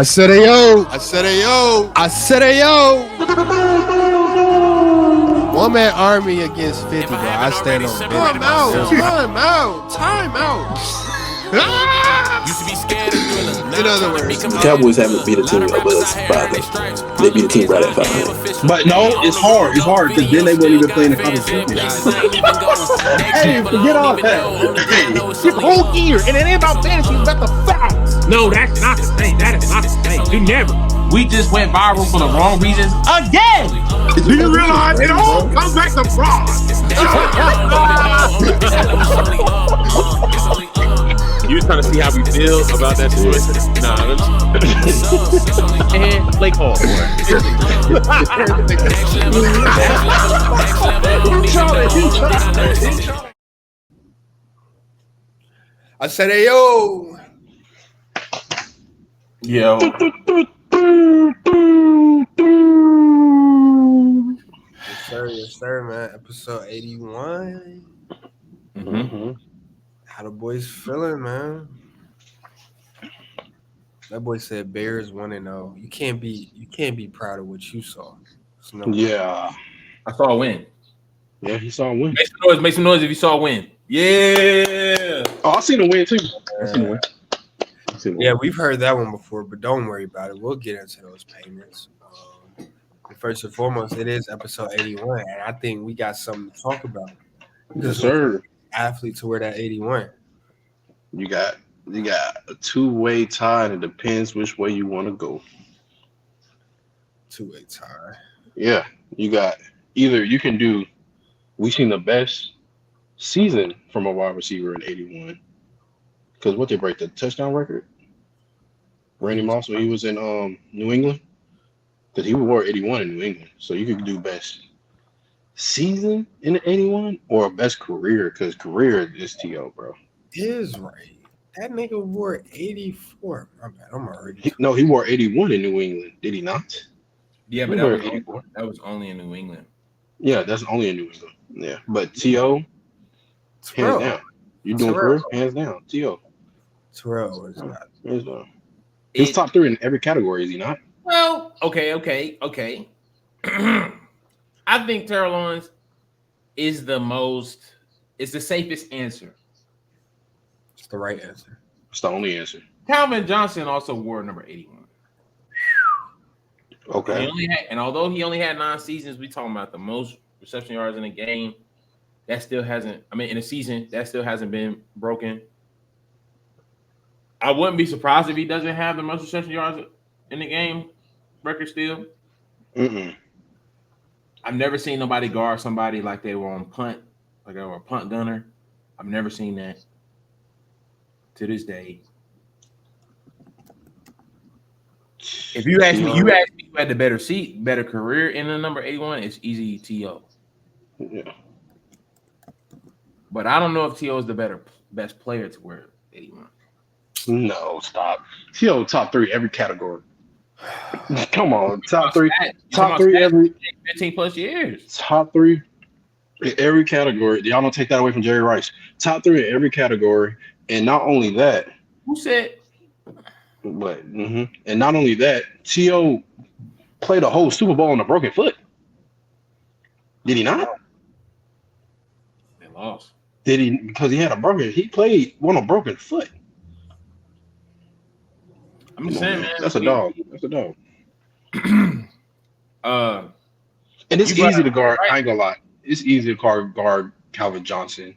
I said AYOO. I said AYOO. I said AYOO. One man army against 50, bro. I stand on business. Time out. Used to be scared of thrillers. In other words, The Cowboys haven't beat a team above 500. They beat a team right at 500. But no, it's hard. It's hard because then they wouldn't even play in the conference championship. Hey, forget all that. This whole year, and it ain't about fantasy, it's about the facts. No, that's not the thing. That is not the thing. You never. We just went viral for the wrong reasons again. Do you realize it all comes back to fraud? You was trying to see how we feel about that situation? Nah, And Blake Hall. I said AYOO. Yo. Yes, sir, man. Episode 81. Mm-hmm. How the boys feeling, man? That boy said Bears 1-0. You can't be proud of what you saw. Yeah. I saw a win. Yeah, he saw a win. Make some noise if you saw a win. Yeah. Oh, I seen a win too. I seen a win. Yeah, we've heard that one before, but don't worry about it. We'll get into those payments. First and foremost, it is episode 81, and I think we got something to talk about. Yes, sir. Athlete to wear that 81. You got a two-way tie, and it depends which way you want to go. Two-way tie. Yeah, you got either you can do. We've seen the best season from a wide receiver in 81 because what they break the touchdown record. Randy Moss when he was in New England. Because he wore 81 in New England. So you could do best season in the 81 or best career, because career is T.O., bro. Is right. That nigga wore 84. My bad. I'm already. He wore 81 in New England. Did he not? Yeah, but that was only in New England. Yeah, that's only in New England. Yeah. But T.O., hands down. You doing career? Hands down. T.O. Terrell is not. Hands down. He's top 3 in every category, is he not? Well, okay. I think Terrell Owens is the safest answer. It's the right answer. It's the only answer. Calvin Johnson also wore number 81. Okay. And although he only had 9 seasons, we talking about the most reception yards in a game. That still hasn't, in a season, that still hasn't been broken. I wouldn't be surprised if he doesn't have the most reception yards in the game record still. I've never seen nobody guard somebody like they were on punt, like they were a punt gunner. I've never seen that to this day. If you ask me, who had the better career in the number 81, it's easy T.O. Yeah. But I don't know if T.O. is the best player to wear 81. No, stop. T.O. top 3 every category. Come on, top 3 every 15 plus years. Top 3 in every category. Y'all don't take that away from Jerry Rice. Top 3 in every category, and not only that. Who said? But and not only that, T.O. played a whole Super Bowl on a broken foot. Did he not? They lost. Did he? Because he had a broken. He played on a broken foot. I'm just saying, man. That's a dog. That's a dog. And it's easy to guard. I ain't gonna lie. It's easy to guard Calvin Johnson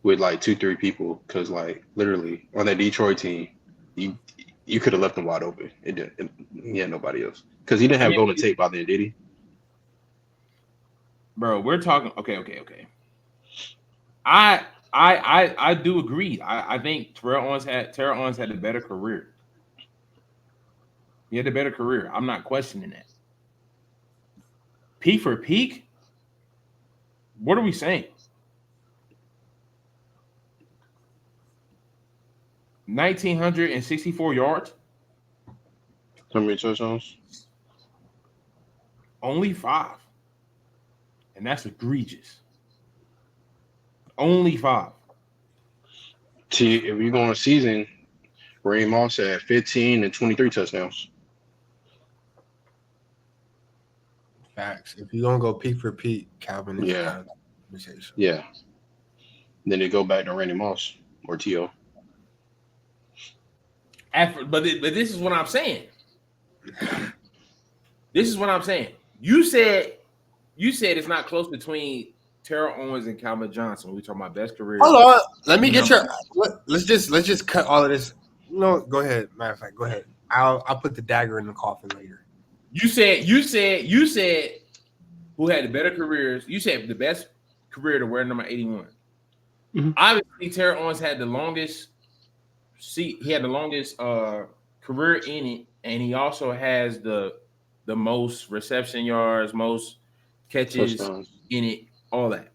with like 2-3 people because like literally on that Detroit team, you could have left him wide open. He had nobody else because he didn't have Golden Tate by then, did he? Bro, we're talking. Okay. I do agree. I think Terrell Owens had a better career. He had a better career. I'm not questioning that. Peak for peak? What are we saying? 1,964 yards? How many touchdowns? Only 5. And that's egregious. Only 5. See, if you go on a season, Ray Moss had 15 and 23 touchdowns. Facts. If you're gonna go peak for peak, Calvin is Yeah. out of the conversation. Yeah. Then they go back to Randy Moss or T.O. But this is what I'm saying. This is what I'm saying. You said it's not close between Terrell Owens and Calvin Johnson. We talking about best career. Hold on. Let me get your. Let's just cut all of this. No, go ahead. Matter of fact, go ahead. I'll put the dagger in the coffin later. You said who had the better careers. You said the best career to wear number 81. Mm-hmm. Obviously, Terrell Owens had the longest. He had the longest career in it, and he also has the most reception yards, most catches Touchdowns. in it, all that.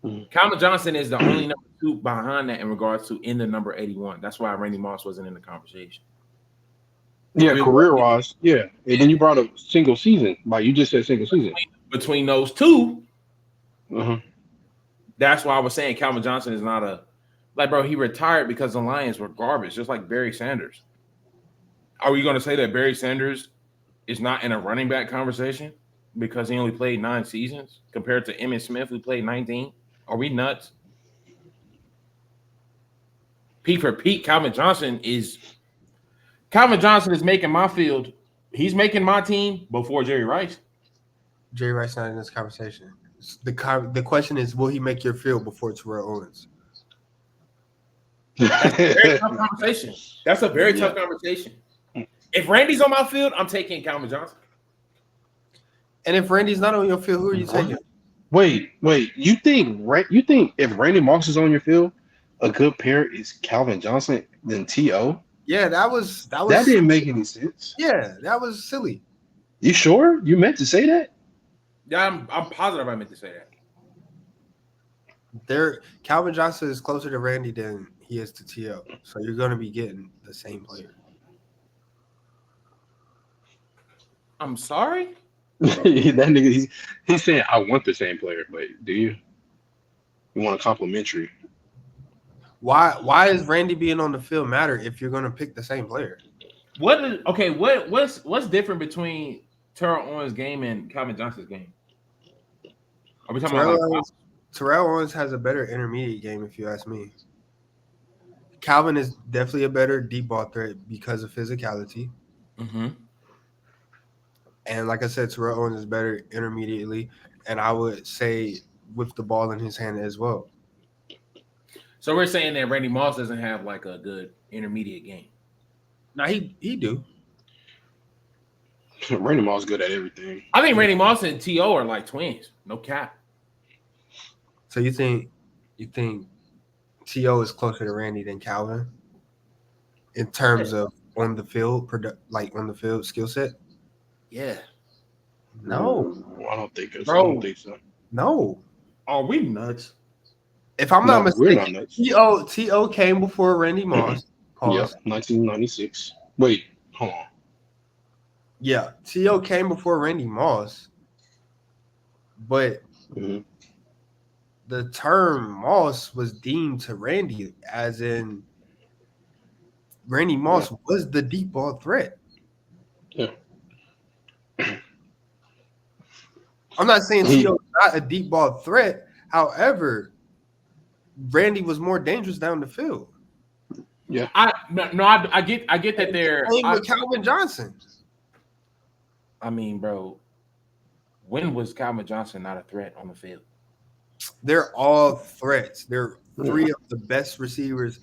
Mm-hmm. Calvin Johnson is the only number 2 behind that in regards to in the number 81. That's why Randy Moss wasn't in the conversation. Yeah, career-wise, yeah. And then you brought up single season. Like you just said single season. Between those two, Uh-huh. that's why I was saying Calvin Johnson is not a like, bro. He retired because the Lions were garbage, just like Barry Sanders. Are we going to say that Barry Sanders is not in a running back conversation because he only played 9 seasons compared to Emmitt Smith, who played 19? Are we nuts? Peak for peak, Calvin Johnson is making my field. He's making my team before Jerry Rice. Jerry Rice not in this conversation. The question is, will he make your field before Terrell Owens? That's a very tough conversation. That's a very tough conversation. If Randy's on my field, I'm taking Calvin Johnson. And if Randy's not on your field, who are you taking? Wait. You think if Randy Moss is on your field, a good pair is Calvin Johnson than T.O.? Yeah, that didn't make any sense. Yeah, that was silly. You sure? You meant to say that? Yeah, I'm positive I meant to say that. Calvin Johnson is closer to Randy than he is to T.O. So you're going to be getting the same player. I'm sorry? That nigga, he's saying, I want the same player, but do you? You want a complimentary. Why is Randy being on the field matter if you're going to pick the same player? What's different between Terrell Owens' game and Calvin Johnson's game? Are we talking about Terrell Owens has a better intermediate game, if you ask me. Calvin is definitely a better deep ball threat because of physicality. Mm-hmm. And like I said, Terrell Owens is better intermediately, and I would say with the ball in his hand as well. So we're saying that Randy Moss doesn't have like a good intermediate game. Now he do. Randy Moss good at everything. I think Randy Moss and T.O. are like twins. No cap. So you think T.O. is closer to Randy than Calvin in terms of on the field skill set? Yeah. No. I don't think so. Bro. I don't think so. No. Are we nuts? If I'm not mistaken, not T.O. came before Randy Moss. Yeah, 1996. Wait, hold on. Yeah, T.O. came before Randy Moss, but the term Moss was deemed to Randy as in Randy Moss was the deep ball threat. Yeah. I'm not saying T.O. is not a deep ball threat. However, Randy was more dangerous down the field. Yeah. I get that they're Same with Calvin Johnson. I mean, bro, when was Calvin Johnson not a threat on the field? They're all threats. They're 3 of the best receivers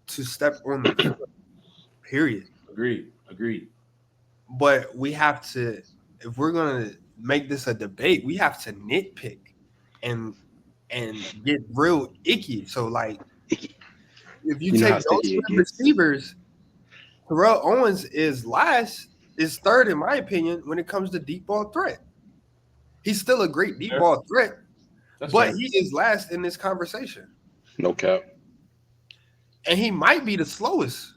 to step on the field. Period. Agreed. But we have to, if we're gonna make this a debate, we have to nitpick and get real icky. So like, if you take those receivers, Terrell Owens is third in my opinion when it comes to deep ball threat. He's still a great deep ball threat, but he is last in this conversation. No cap. And he might be the slowest.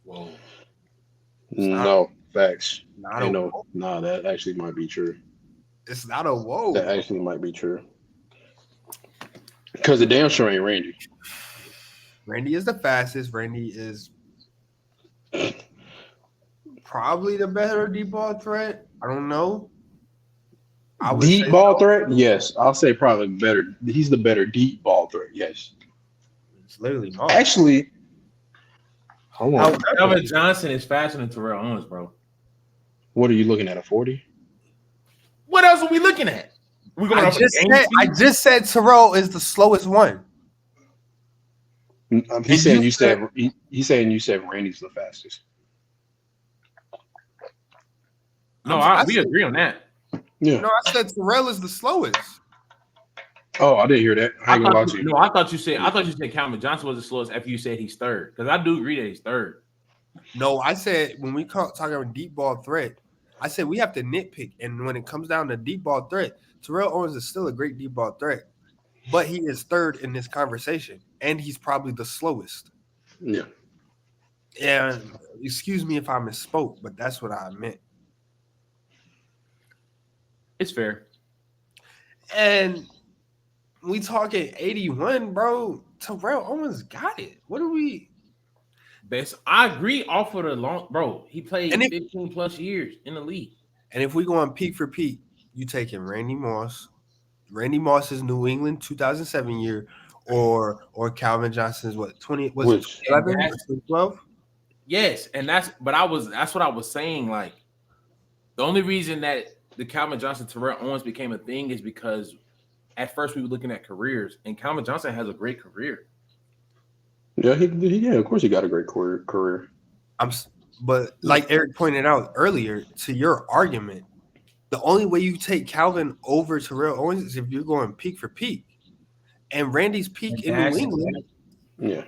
Whoa. No, facts. Nah, that actually might be true. It's not a whoa. That actually might be true. Because the damn sure ain't Randy. Randy is the fastest. Randy is probably the better deep ball threat. I don't know. Deep ball threat? Yes. I'll say probably better. He's the better deep ball threat. Yes. It's literally Maul. Actually, hold on. Calvin Johnson is faster than Terrell Owens, bro. What are you looking at? A 40? What else are we looking at? We going I just said Terrell is the slowest one. He's saying you said Randy's the fastest. No, we agree on that. Yeah. No, I said Terrell is the slowest. Oh, I didn't hear that. I ain't gonna lie to you. No, I thought you said Calvin Johnson was the slowest after you said he's third. Because I do agree that he's third. No, I said when we talk about deep ball threat, I said we have to nitpick. And when it comes down to deep ball threat, Terrell Owens is still a great deep ball threat. But he is third in this conversation. And he's probably the slowest. Yeah. And excuse me if I misspoke, but that's what I meant. It's fair. And we talking 81, bro. Terrell Owens got it. What do we? I agree off of the long, bro. He played 15 plus years in the league. And if we go on peak for peak, you taking Randy Moss. Randy Moss's New England 2007 year, or Calvin Johnson's what 20 was it 11 or 12? Yes, and that's what I was saying. Like the only reason that the Calvin Johnson Terrell Owens became a thing is because at first we were looking at careers, and Calvin Johnson has a great career. Yeah, of course he got a great career. But like Eric pointed out earlier, to your argument, the only way you take Calvin over Terrell Owens is if you're going peak for peak. And Randy's peak in New England. Yeah.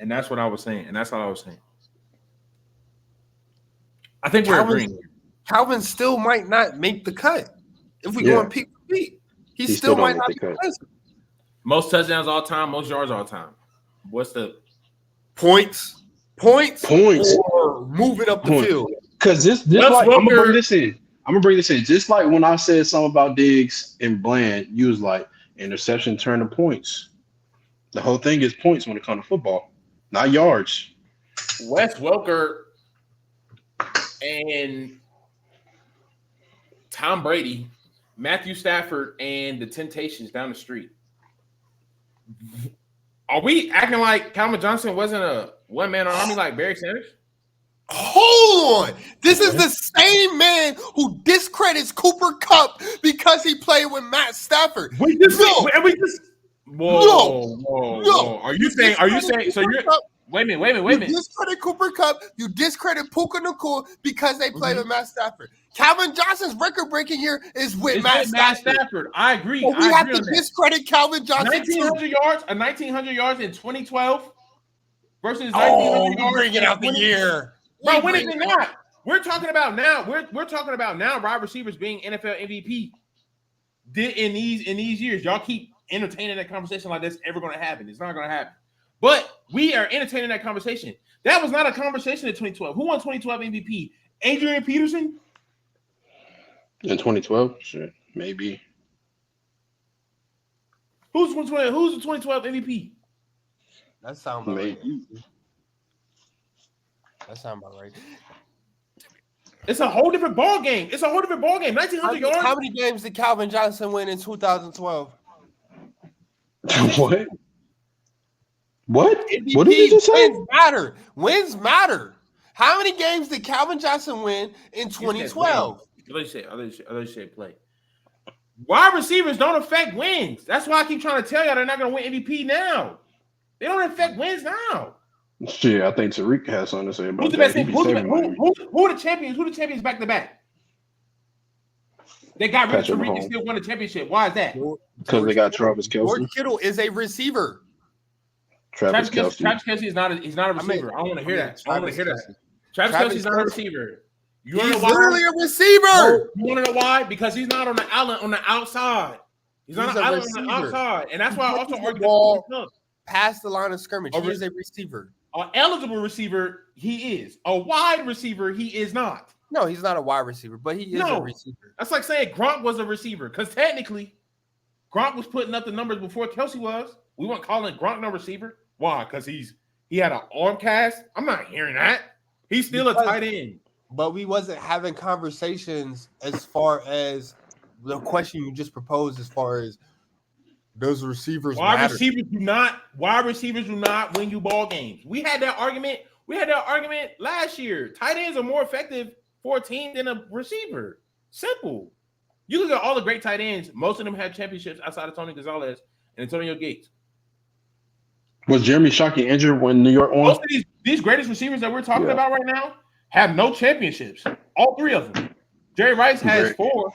And that's what I was saying. And that's all I was saying. I think we're agreeing. Calvin still might not make the cut. If we go on peak for peak, he still might not make the cut. Most touchdowns all time, most yards all time. What's the points? Or move it up the field. Because this like, I'm gonna bring this in. Just like when I said something about Diggs and Bland, you was like interception turn to points. The whole thing is points when it comes to football, not yards. Wes Welker and Tom Brady, Matthew Stafford, and the Temptations down the street. Are we acting like Calvin Johnson wasn't a one-man army like Barry Sanders? Hold on. This is the same man who discredits Cooper Kupp because he played with Matt Stafford. Whoa. Are you saying so you're wait a minute. You discredit Cooper Kupp, you discredit Puka Nacua because they played with Matt Stafford. Calvin Johnson's record-breaking year is with Matt Stafford. I agree. But we have to discredit Calvin Johnson. 1,900 yards in 2012 versus 1,900 yards. Bringing out the year. Bro, when is it not? We're talking about now. We're talking about now wide receivers being NFL MVP. In these years, y'all keep entertaining that conversation like that's ever going to happen. It's not going to happen. But we are entertaining that conversation. That was not a conversation in 2012. Who won 2012 MVP? Adrian Peterson? In 2012? Shit, maybe. Who's the 2012 MVP? That sounds about right. That sounds about right. It's a whole different ball game. 1,900 yards. How many games did Calvin Johnson win in 2012? What? MVP, what did you just say? Wins matter. How many games did Calvin Johnson win in 2012? I thought you said play. Wide receivers don't affect wins. That's why I keep trying to tell y'all they're not going to win MVP now. They don't affect wins now. Shit, I think Tariq has something to say about Who are the champions? Who are the champions back to back? They got rid of Tariq and still won the championship. Why is that? Because they got Travis Kelce. George Kittle is a receiver. Travis Kelce. Travis Kelce is not a receiver. I don't want to hear that. Travis Kelce is not a receiver. He's literally a receiver. You want to know why? Because he's not on the island on the outside. He's not on the island on the outside. And that's why I also argue the past the line of scrimmage. He is a receiver. An eligible receiver, he is. A wide receiver, he is not. No, he's not a wide receiver, but he is a receiver. That's like saying Gronk was a receiver, because technically, Gronk was putting up the numbers before Kelce was. We weren't calling Gronk no receiver. Why? Because he had an arm cast. I'm not hearing that. He's still a tight end. But we wasn't having conversations as far as the question you just proposed as far as those receivers Wide matter. receivers do not win you ball games. We had that argument last year. Tight ends are more effective for a team than a receiver. Simple. You look at all the great tight ends. Most of them have championships outside of Tony Gonzalez and Antonio Gates. Was Jeremy Shockey injured when New York won? Most of these greatest receivers that we're talking about right now have no championships. All three of them. Jerry Rice has 4,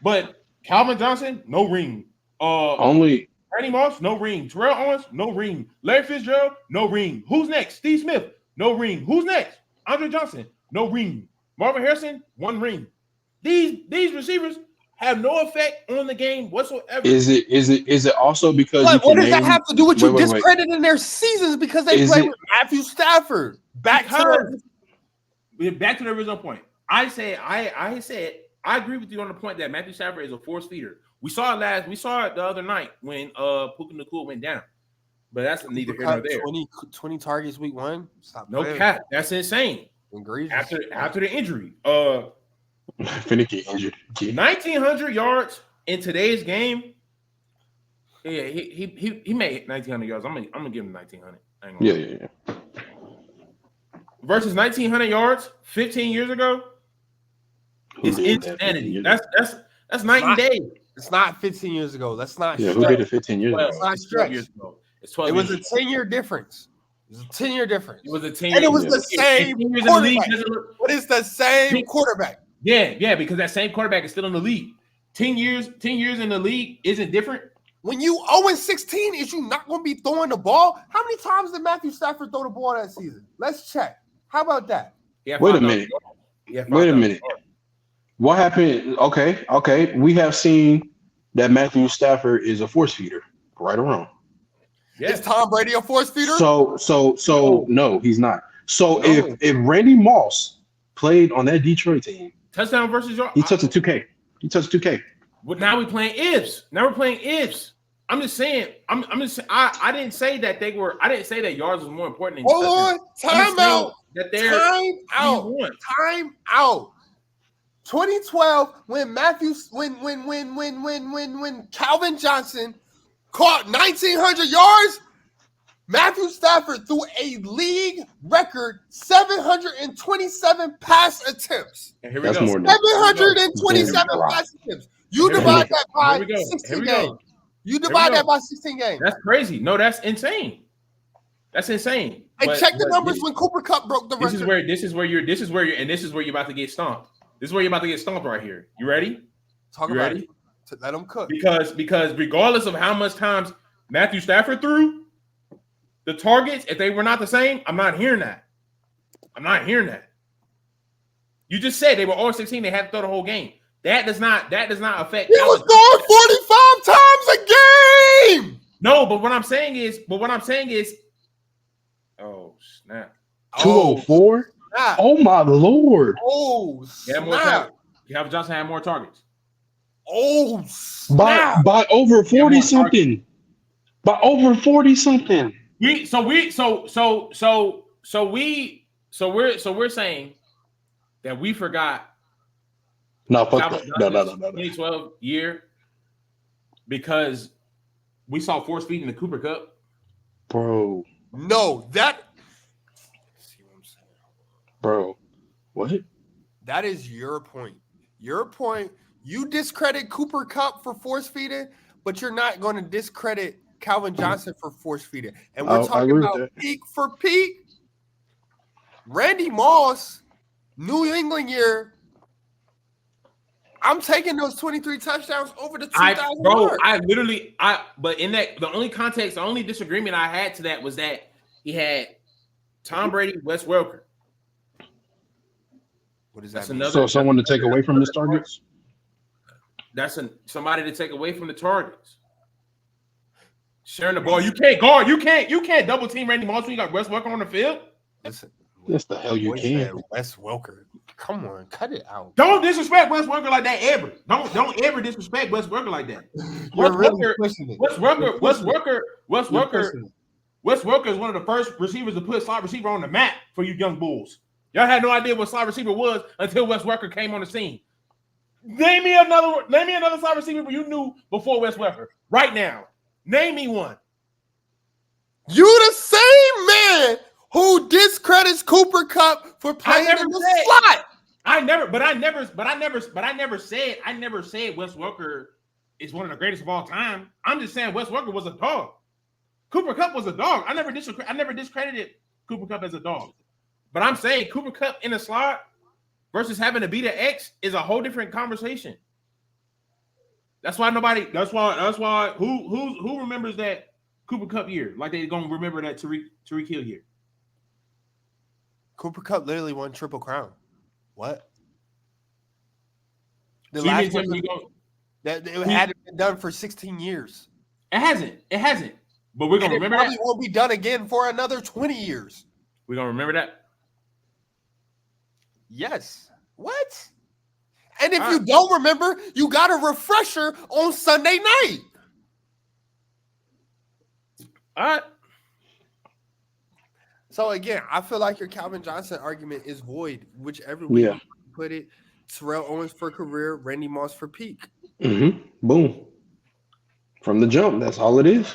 but Calvin Johnson, no ring. Only Randy Moss, no ring. Terrell Owens, no ring. Larry Fitzgerald, no ring. Who's next? Steve Smith, no ring. Who's next? Andre Johnson, no ring. Marvin Harrison, 1 ring. These receivers have no effect on the game whatsoever. Is it also because What does that have to do with you discrediting their seasons because they played with Matthew Stafford? Back to the original point. I said I agree with you on the point that Matthew Stafford is a force feeder. We saw it the other night when Puka Nacua went down. But that's neither here nor there. 20 targets week 1? Stop no playing. cap. That's insane. After the injury. Finicky injured. 1,900 yards in today's game. Yeah, he made 1,900 yards. I'm gonna give him 1,900. Yeah. Versus 1,900 yards 15 years ago. It's insanity. That's night and day. It's not 15 years ago. That's not. Yeah, who did it 15 years ago? It's not stretch. It's 12 It was years a 10-year difference. It was a 10-year difference. It was a 10-year. And it was the same quarterback. But it's the same quarterback. Yeah, because that same quarterback is still in the league. 10 years in the league isn't different. When you 0-16, is you not going to be throwing the ball? How many times did Matthew Stafford throw the ball that season? Let's check. How about that? Wait a minute. What happened? Okay. We have seen that Matthew Stafford is a force feeder, right or wrong. Is Tom Brady a force feeder? So no, he's not. So if Randy Moss played on that Detroit team, touchdown versus yard, he touched a 2K. But now we're playing ifs. I'm just saying. I didn't say that they were. I didn't say that yards was more important than. Hold on. Time out. Time out. 2012, when Calvin Johnson caught 1,900 yards, Matthew Stafford threw a league record 727 pass attempts. And here we go. 727 pass attempts. You divide that by 16 games. You divide that by 16 games. That's crazy. No, that's insane. That's insane. And check the numbers when Cooper Kupp broke the record. This is where you're about to get stomped. This is where you're about to get stomped right here. You ready? Talk about it. Let them cook. Because regardless of how much times Matthew Stafford threw, the targets, if they were not the same, I'm not hearing that. You just said they were all 16. They had to throw the whole game. That does not affect. He was throwing 45 times a game. No, but what I'm saying is, oh snap. 204. Oh my Lord. Oh snap. Calvin Johnson had more targets. Oh snap. By over 40 something. By over 40 something. We're saying that we forgot. No, fuck that. No. 2012 year because we saw force feeding the Cooper Kupp. Bro. No, that. See what I'm saying? Bro, what? That is your point. Your point. You discredit Cooper Kupp for force feeding, but you're not going to discredit Calvin Johnson for force feeding. And we're talking about peak for peak. Randy Moss, New England year. I'm taking those 23 touchdowns over the 2,000 yards. But in that, the only disagreement I had to that was that he had Tom Brady, Wes Welker. What is that? So someone to take away from his targets? That's somebody to take away from the targets. Sharing the ball. You can't guard. You can't double team Randy Moss when you got Wes Welker on the field. Listen, yes, the hell you can. Wes Welker. Come on, cut it out. Don't disrespect Wes Welker like that ever. Don't ever disrespect Wes Welker like that. Wes Welker is one of the first receivers to put slot receiver on the map for you young bulls. Y'all had no idea what slot receiver was until Wes Welker came on the scene. Name me another slot receiver you knew before Wes Welker. Right now. Name me one. You the same man who discredits Cooper Kupp for playing in the slot. I never said Wes Welker is one of the greatest of all time. I'm just saying Wes Welker was a dog. Cooper Kupp was a dog. I never discredited Cooper Kupp as a dog. But I'm saying Cooper Kupp in the slot versus having to beat an X is a whole different conversation. That's why who remembers that Cooper Kupp year? Like they're gonna remember that Tyreek Hill year. Cooper Kupp literally won Triple Crown. What? The So last one that it hadn't been done for 16 years. It hasn't. But we're gonna remember that. It won't be done again for another 20 years. We're gonna remember that. Yes. What? And if you don't remember, you got a refresher on Sunday night. All right. So again, I feel like your Calvin Johnson argument is void. Whichever way you put it, Terrell Owens for career, Randy Moss for peak. Mm-hmm. Boom. From the jump, that's all it is.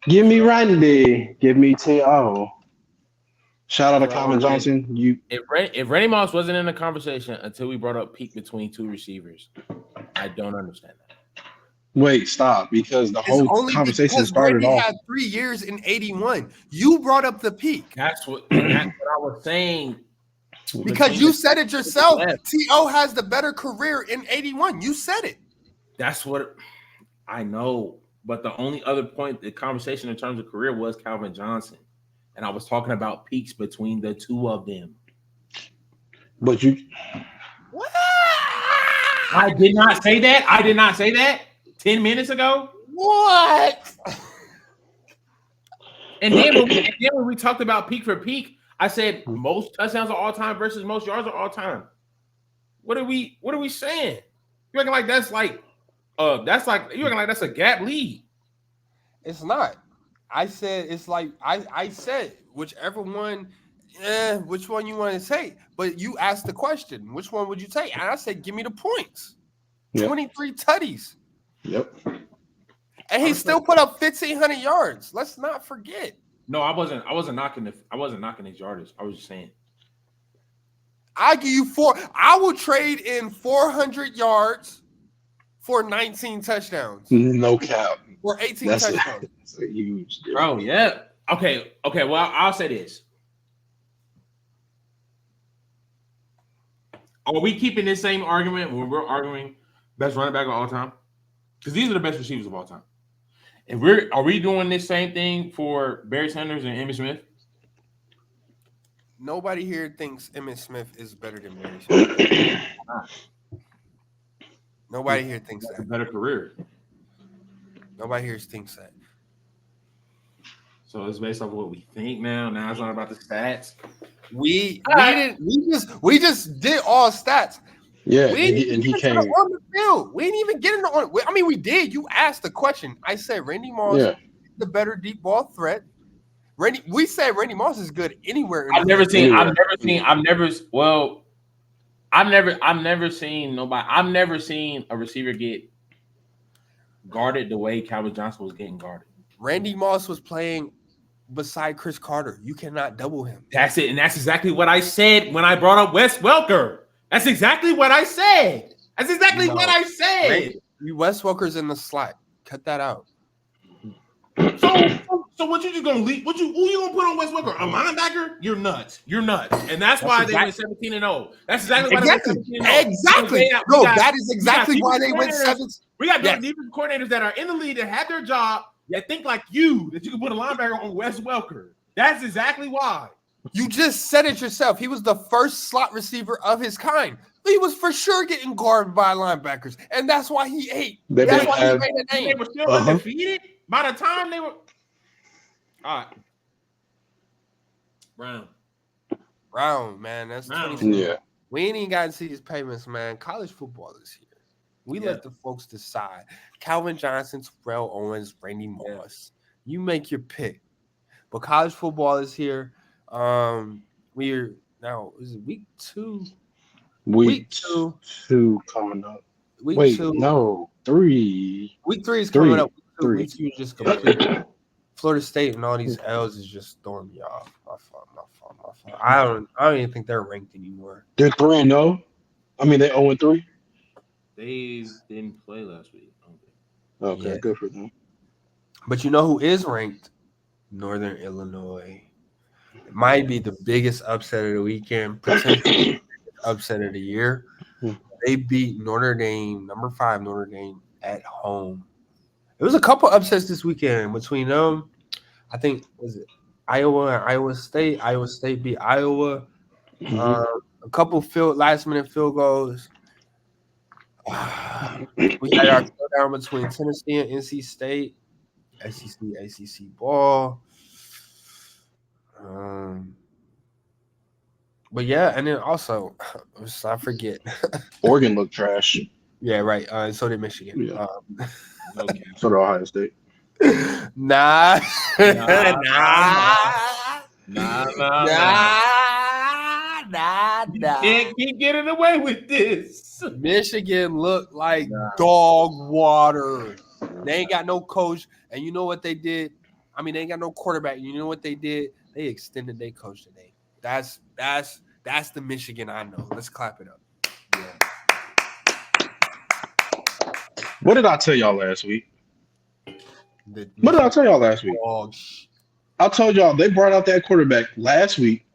Give me Randy. Give me T.O. Shout out to Calvin Johnson. If Randy Moss wasn't in the conversation until we brought up peak between two receivers, I don't understand that. Wait, stop, because the whole conversation started off. He had 3 years in 81. You brought up the peak. That's what I was saying. Because you said it yourself. T.O. has the better career in 81. You said it. That's what I know. But the only other point, the conversation in terms of career was Calvin Johnson. And I was talking about peaks between the two of them. But you... What? I did not say that. 10 minutes ago? What? And then when we talked about peak for peak, I said most touchdowns of all time versus most yards of all time. What are we saying? You acting like that's a gap lead. It's not. I said it's like I said whichever one, which one you want to take. But you asked the question, which one would you take? And I said, give me the points. Yep. 23 tutties. Yep. And he still put up 1,500 yards. Let's not forget. No, I wasn't knocking his yardage. I was just saying. I give you I will trade in 400 yards for 19 touchdowns. No cap. Or 18 touchdowns. That's a huge difference. Bro, yeah. Okay. Well, I'll say this. Are we keeping this same argument when we're arguing best running back of all time? Because these are the best receivers of all time. And are we doing this same thing for Barry Sanders and Emmitt Smith? Nobody here thinks Emmitt Smith is better than Barry Sanders. Nobody here thinks that. A better career. Nobody here thinks that. So it's based off what we think now. Now it's not about the stats. We just did all stats. Yeah, and he came on the field. We didn't even get into on. I mean, we did. You asked the question. I said Randy Moss is the better deep ball threat. We said Randy Moss is good anywhere. I've never seen a receiver get guarded the way Calvin Johnson was getting guarded. Randy Moss was playing beside Chris Carter. You cannot double him. That's it. And that's exactly what I said when I brought up Wes Welker. That's exactly what I said. Wes Welker's in the slot. Cut that out. So what you just gonna leave? Who you gonna put on Wes Welker? A linebacker? You're nuts. And that's why they went 17-0. That's exactly why they went 17-0. Exactly. That is exactly why they went 17. We got defensive coordinators that are in the league that have their job that think like that you can put a linebacker on Wes Welker. That's exactly why. You just said it yourself. He was the first slot receiver of his kind. He was for sure getting guarded by linebackers, and that's why he ate. That's why he made a name. They were still undefeated by the time they were. All right, Brown, man, that's 20. Yeah. We ain't even got to see his payments, man. College football is here. We let the folks decide. Calvin Johnson, Terrell Owens, Randy Moss. You make your pick. But college football is here. We're now, is it week 2? Week 2. 2 coming up. Week Wait, 2. no, 3. Week 3 is coming up. Three. Week 2 is just complete. Florida State and all these L's is just throwing me off. My fault. I don't even think they're ranked anymore. They're 3-0. I mean, they 0-3. They didn't play last week. Okay, Yeah. good for them. But you know who is ranked? Northern Illinois. It might be the biggest upset of the weekend, potentially upset of the year. They beat Notre Dame, number 5 Notre Dame at home. There was a couple upsets this weekend between them. I think was it Iowa and Iowa State. Iowa State beat Iowa. A couple last minute field goals. We had our showdown between Tennessee and NC State. SEC, ACC ball. But yeah, and then also, I forget. Oregon looked trash. Yeah, right. So did Michigan. Yeah. Okay. So did Ohio State. Nah. Can't keep getting away with this. Michigan looked like dog water. They ain't got no coach, and you know what they did? I mean, they ain't got no quarterback. You know what they did? They extended their coach today. That's the Michigan I know. Let's clap it up. Yeah. What did I tell y'all last week? What did I tell y'all last week? I told y'all they brought out that quarterback last week,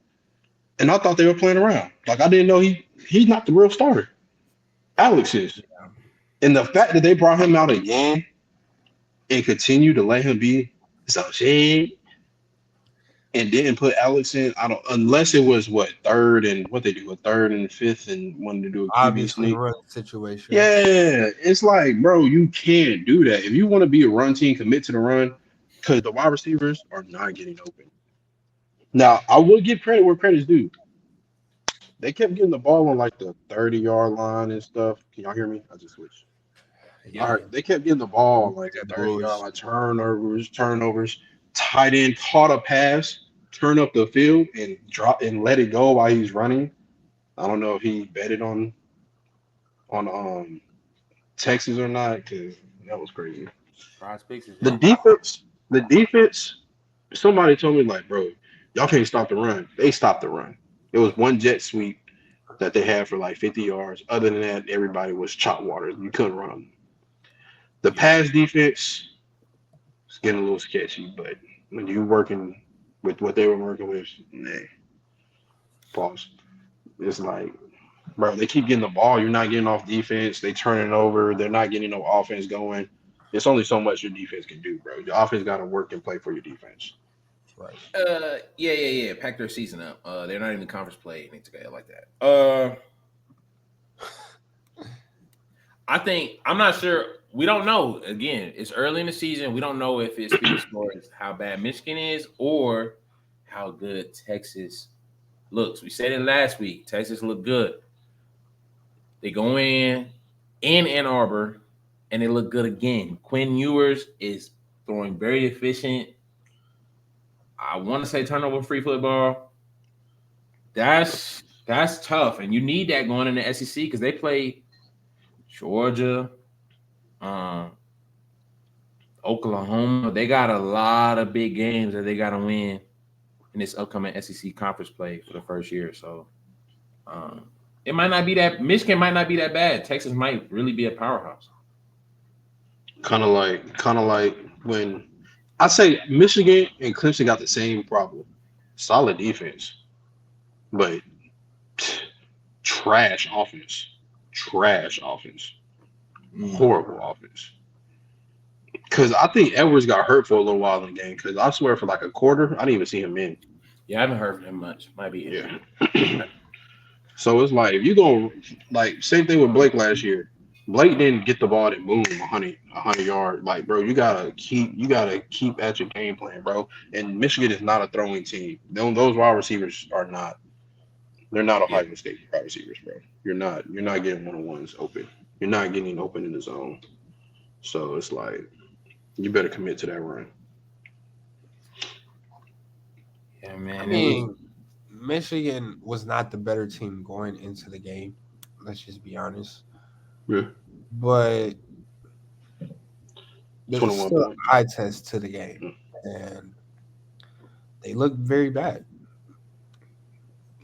and I thought they were playing around. Like, I didn't know he's not the real starter. Alex is. Yeah. And the fact that they brought him out again and continue to let him be some shit and didn't put Alex in, unless it was a third and fifth and wanted to do a QB obviously sneak run situation. Yeah, it's like, bro, you can't do that. If you want to be a run team, commit to the run, because the wide receivers are not getting open. Now, I will give credit where credit's due. They kept getting the ball on like the 30-yard line and stuff. Can y'all hear me? I just switched. Yeah. All right, they kept getting the ball on like the 30-yard line, turnovers. Tight end caught a pass, turn up the field and drop and let it go while he's running. I don't know if he betted on Texas or not, because that was crazy. The defense, somebody told me, like, bro, y'all can't stop the run. They stopped the run. It was one jet sweep that they had for like 50 yards. Other than that, everybody was chop water. You couldn't run them. The pass defense is getting a little sketchy, but when you're working with what they were working with, pause. It's like, bro, they keep getting the ball. You're not getting off defense. They turn it over. They're not getting no offense going. It's only so much your defense can do, bro. Your offense got to work and play for your defense. Right. Yeah. Pack their season up. They're not even conference play together like that. I think I'm not sure. We don't know. Again, it's early in the season. We don't know if it speaks towards how bad Michigan is or how good Texas looks. We said it last week. Texas looked good. They go in Ann Arbor, and they look good again. Quinn Ewers is throwing very efficient. I want to say turnover-free football. That's tough, and you need that going in the SEC because they play Georgia, Oklahoma. They got a lot of big games that they got to win in this upcoming SEC conference play for the first year. So it might not be that – Michigan might not be that bad. Texas might really be a powerhouse. Kind of like when – I say Michigan and Clemson got the same problem. Solid defense, but trash offense. Horrible offense. Because I think Edwards got hurt for a little while in the game. Because I swear for like a quarter, I didn't even see him in. Yeah, I haven't heard from him much. Might be in. Yeah. So it's like, if you go, like, same thing with Blake last year. Blake didn't get the ball and boom, 100 yards. Like, bro, you gotta keep at your game plan, bro. And Michigan is not a throwing team. Those wide receivers are not. They're not Ohio State wide receivers, bro. You're not getting one-on-ones open. You're not getting open in the zone. So it's like, you better commit to that run. Yeah, man. I mean, Michigan was not the better team going into the game. Let's just be honest. Yeah. But there's 21 still points. a eye test to the game, and they look very bad.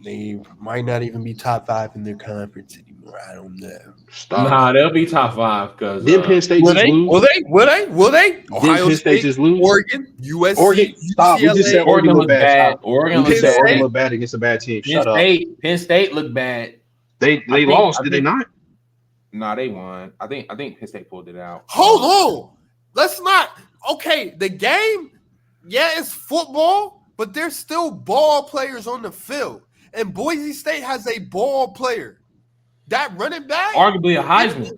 They might not even be top 5 in their conference anymore. I don't know. Stop. Nah, they'll be top 5 because Didn't Penn State Will just they? lose? Will they? Ohio Penn State State, just lose? Oregon, USC, Oregon, stop. We just said UCLA. Oregon looked looked bad. bad. Stop. Oregon We looked just said bad. Oregon looked bad against a bad team. Shut up. Penn State looked bad. They lost, did they not? Nah, they won. I think Penn State pulled it out. Hold on. Let's not. Okay, the game, yeah, it's football, but there's still ball players on the field. And Boise State has a ball player. That running back, Arguably a Heisman.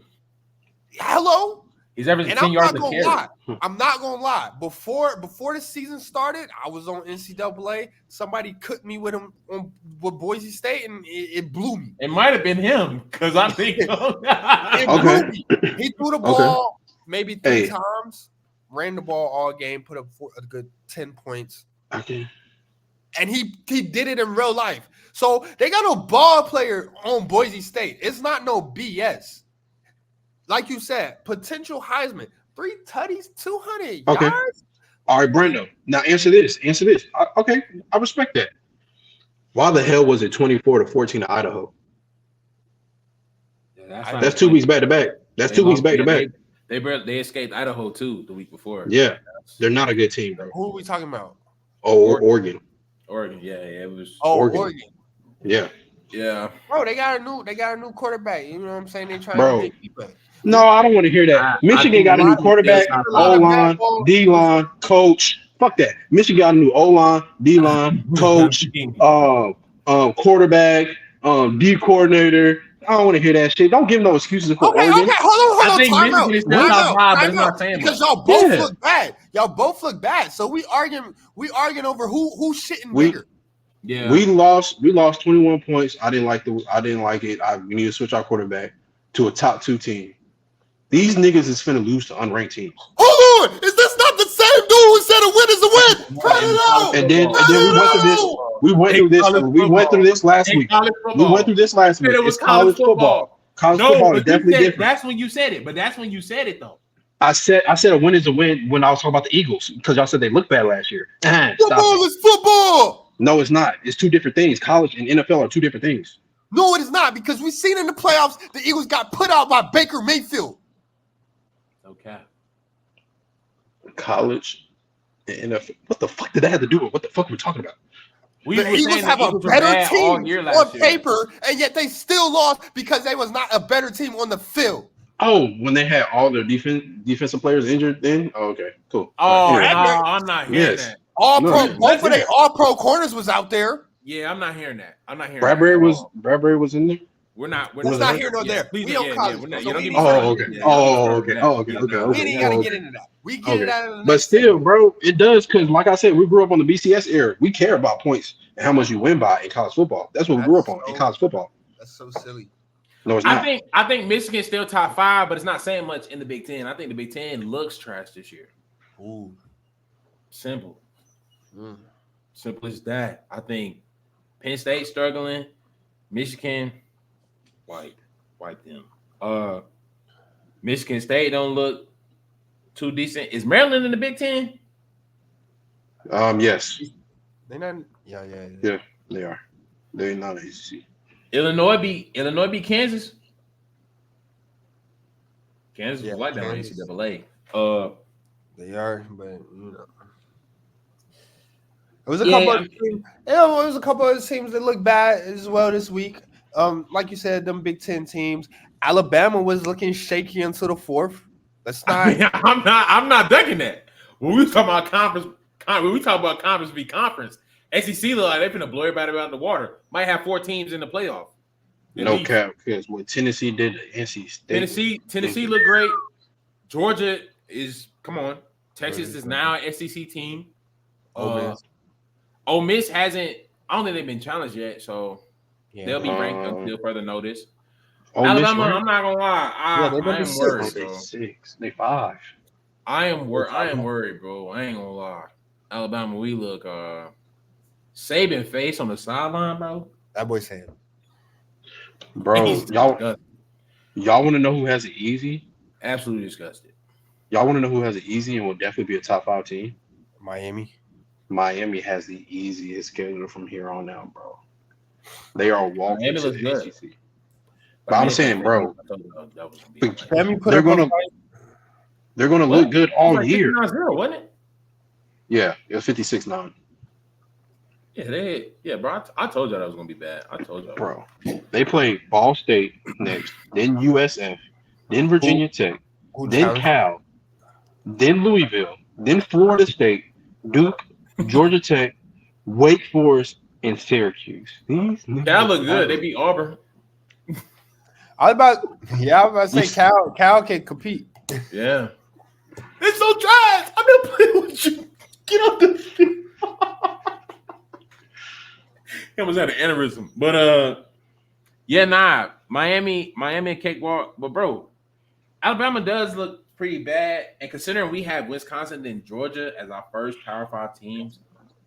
hello. He's averaging And 10 I'm yards not a gonna carry. lie. I'm not gonna lie. Before the season started, I was on NCAA. Somebody cooked me with him with Boise State, and it blew me. It might have been him because I think It Okay. blew me. He threw the ball maybe 3 times, ran the ball all game, put up a good 10 points. Okay. And he did it in real life. So they got no ball player on Boise State. It's not no BS. Like you said, potential Heisman, 3 tutties, 200 Okay. yards. All right, Brendo. Now answer this. Okay, I respect that. Why the hell was it 24-14 to Idaho? Yeah, That's 2 weeks back to back. That's 2 weeks back to back. They escaped Idaho too the week before. Yeah, they're not a good team, bro. Who are we talking about? Oh, Oregon. Oregon, yeah, it was. Oh, Oregon. Oregon. Yeah. Yeah. Bro, they got a new quarterback. You know what I'm saying? They trying Bro. to get people. No, I don't want to hear that. Michigan got a new quarterback, O-line, D-line, coach. Fuck that. Michigan got a new O-line, D-line, coach, quarterback, D coordinator. I don't want to hear that shit. Don't give no excuses for Okay, Oregon. hold on. I think Time Michigan out. is still Time top out. 5, but Time it's not out. saying Because much. y'all both Yeah. look bad. Y'all both look bad. So we arguing over who's shitting bigger. Yeah. We lost 21 points. I didn't like it. We need to switch our quarterback to a top 2 team. These niggas is finna lose to unranked teams. Hold on. Is this not the same dude who said a win is a win? Cut it out. And then we went through this. We went through this last week. We went through this last week. It was It's college football. College football is definitely different. That's when you said it. But that's when you said it though. I said a win is a win when I was talking about the Eagles because y'all said they looked bad last year. Football is football. No, it's not. It's 2 different things. College and NFL are 2 different things. No, it is not, because we've seen in the playoffs the Eagles got put out by Baker Mayfield. Okay. College and NFL. What the fuck did that have to do with what the fuck we're talking about? The Eagles have a better team on paper, and yet they still lost because they was not a better team on the field. Oh, when they had all their defensive players injured then? Oh, okay, cool. Oh, Anyway. no, I'm not hearing that. Both of their all-pro corners was out there. Yeah, I'm not hearing that. I'm not hearing Bradbury that. Bradbury was in there? We're not here nor there. We don't college. We're not, So you don't we get me need started. Okay. We ain't gotta get into that. We get it out of the But next still, segment. bro, it does because, like I said, we grew up on the BCS era. We care about points and how much you win by in college football. That's what we grew up on in college football. That's so silly. No, it's not. I think Michigan's still top 5, but it's not saying much in the Big Ten. I think the Big Ten looks trash this year. Ooh. Simple. Simple as that. I think Penn State struggling. Michigan, wipe them. Michigan State don't look too decent. Is Maryland in the Big Ten? Yes. They not. Yeah. Yeah, they are. They're not ACC. Illinois beat Kansas. Kansas was like that on Kansas. NCAA. They are, but you know. It was a couple of teams. Yeah, it was a couple of teams that looked bad as well this week. Like you said, them Big Ten teams. Alabama was looking shaky until the 4th. Let's not. I'm not ducking that. When we talk about conference v conference, SEC look like they're finna blow everybody out in the water. Might have 4 teams in the playoff. No cap, because what Tennessee did to NC State. Tennessee looked great. Georgia is Texas is now an SEC team. Ole Miss hasn't. I don't think they've been challenged yet, so they'll be ranked until further notice. Alabama, I'm not gonna lie. I am worried. They 6. They 5. I am worried, bro. I ain't gonna lie. Alabama, we look Saban face on the sideline, bro. That boy saying. Bro, y'all want to know who has it easy? Absolutely disgusted. Y'all want to know who has it easy and will definitely be a top 5 team? Miami. Miami has the easiest schedule from here on out, bro. They are walking Miami to looks the good. ACC. But I'm saying, bro, they're gonna look good all year. 59-0, wasn't it? Yeah, it was 56-9. Yeah, bro. I told y'all that was gonna be bad. I told y'all, bro. They play Ball State next, then USF, then Virginia Tech, then Cal, then Louisville, then Florida State, Duke, Georgia Tech, Wake Forest, and Syracuse. Cal look good. They beat Auburn. I was about to say Cal can compete. Yeah. It's so trash. I'm not playing with you. Get off the field. He almost had an aneurysm. But Miami cakewalk. But bro, Alabama does look pretty bad. And considering we have Wisconsin and Georgia as our first Power 5 teams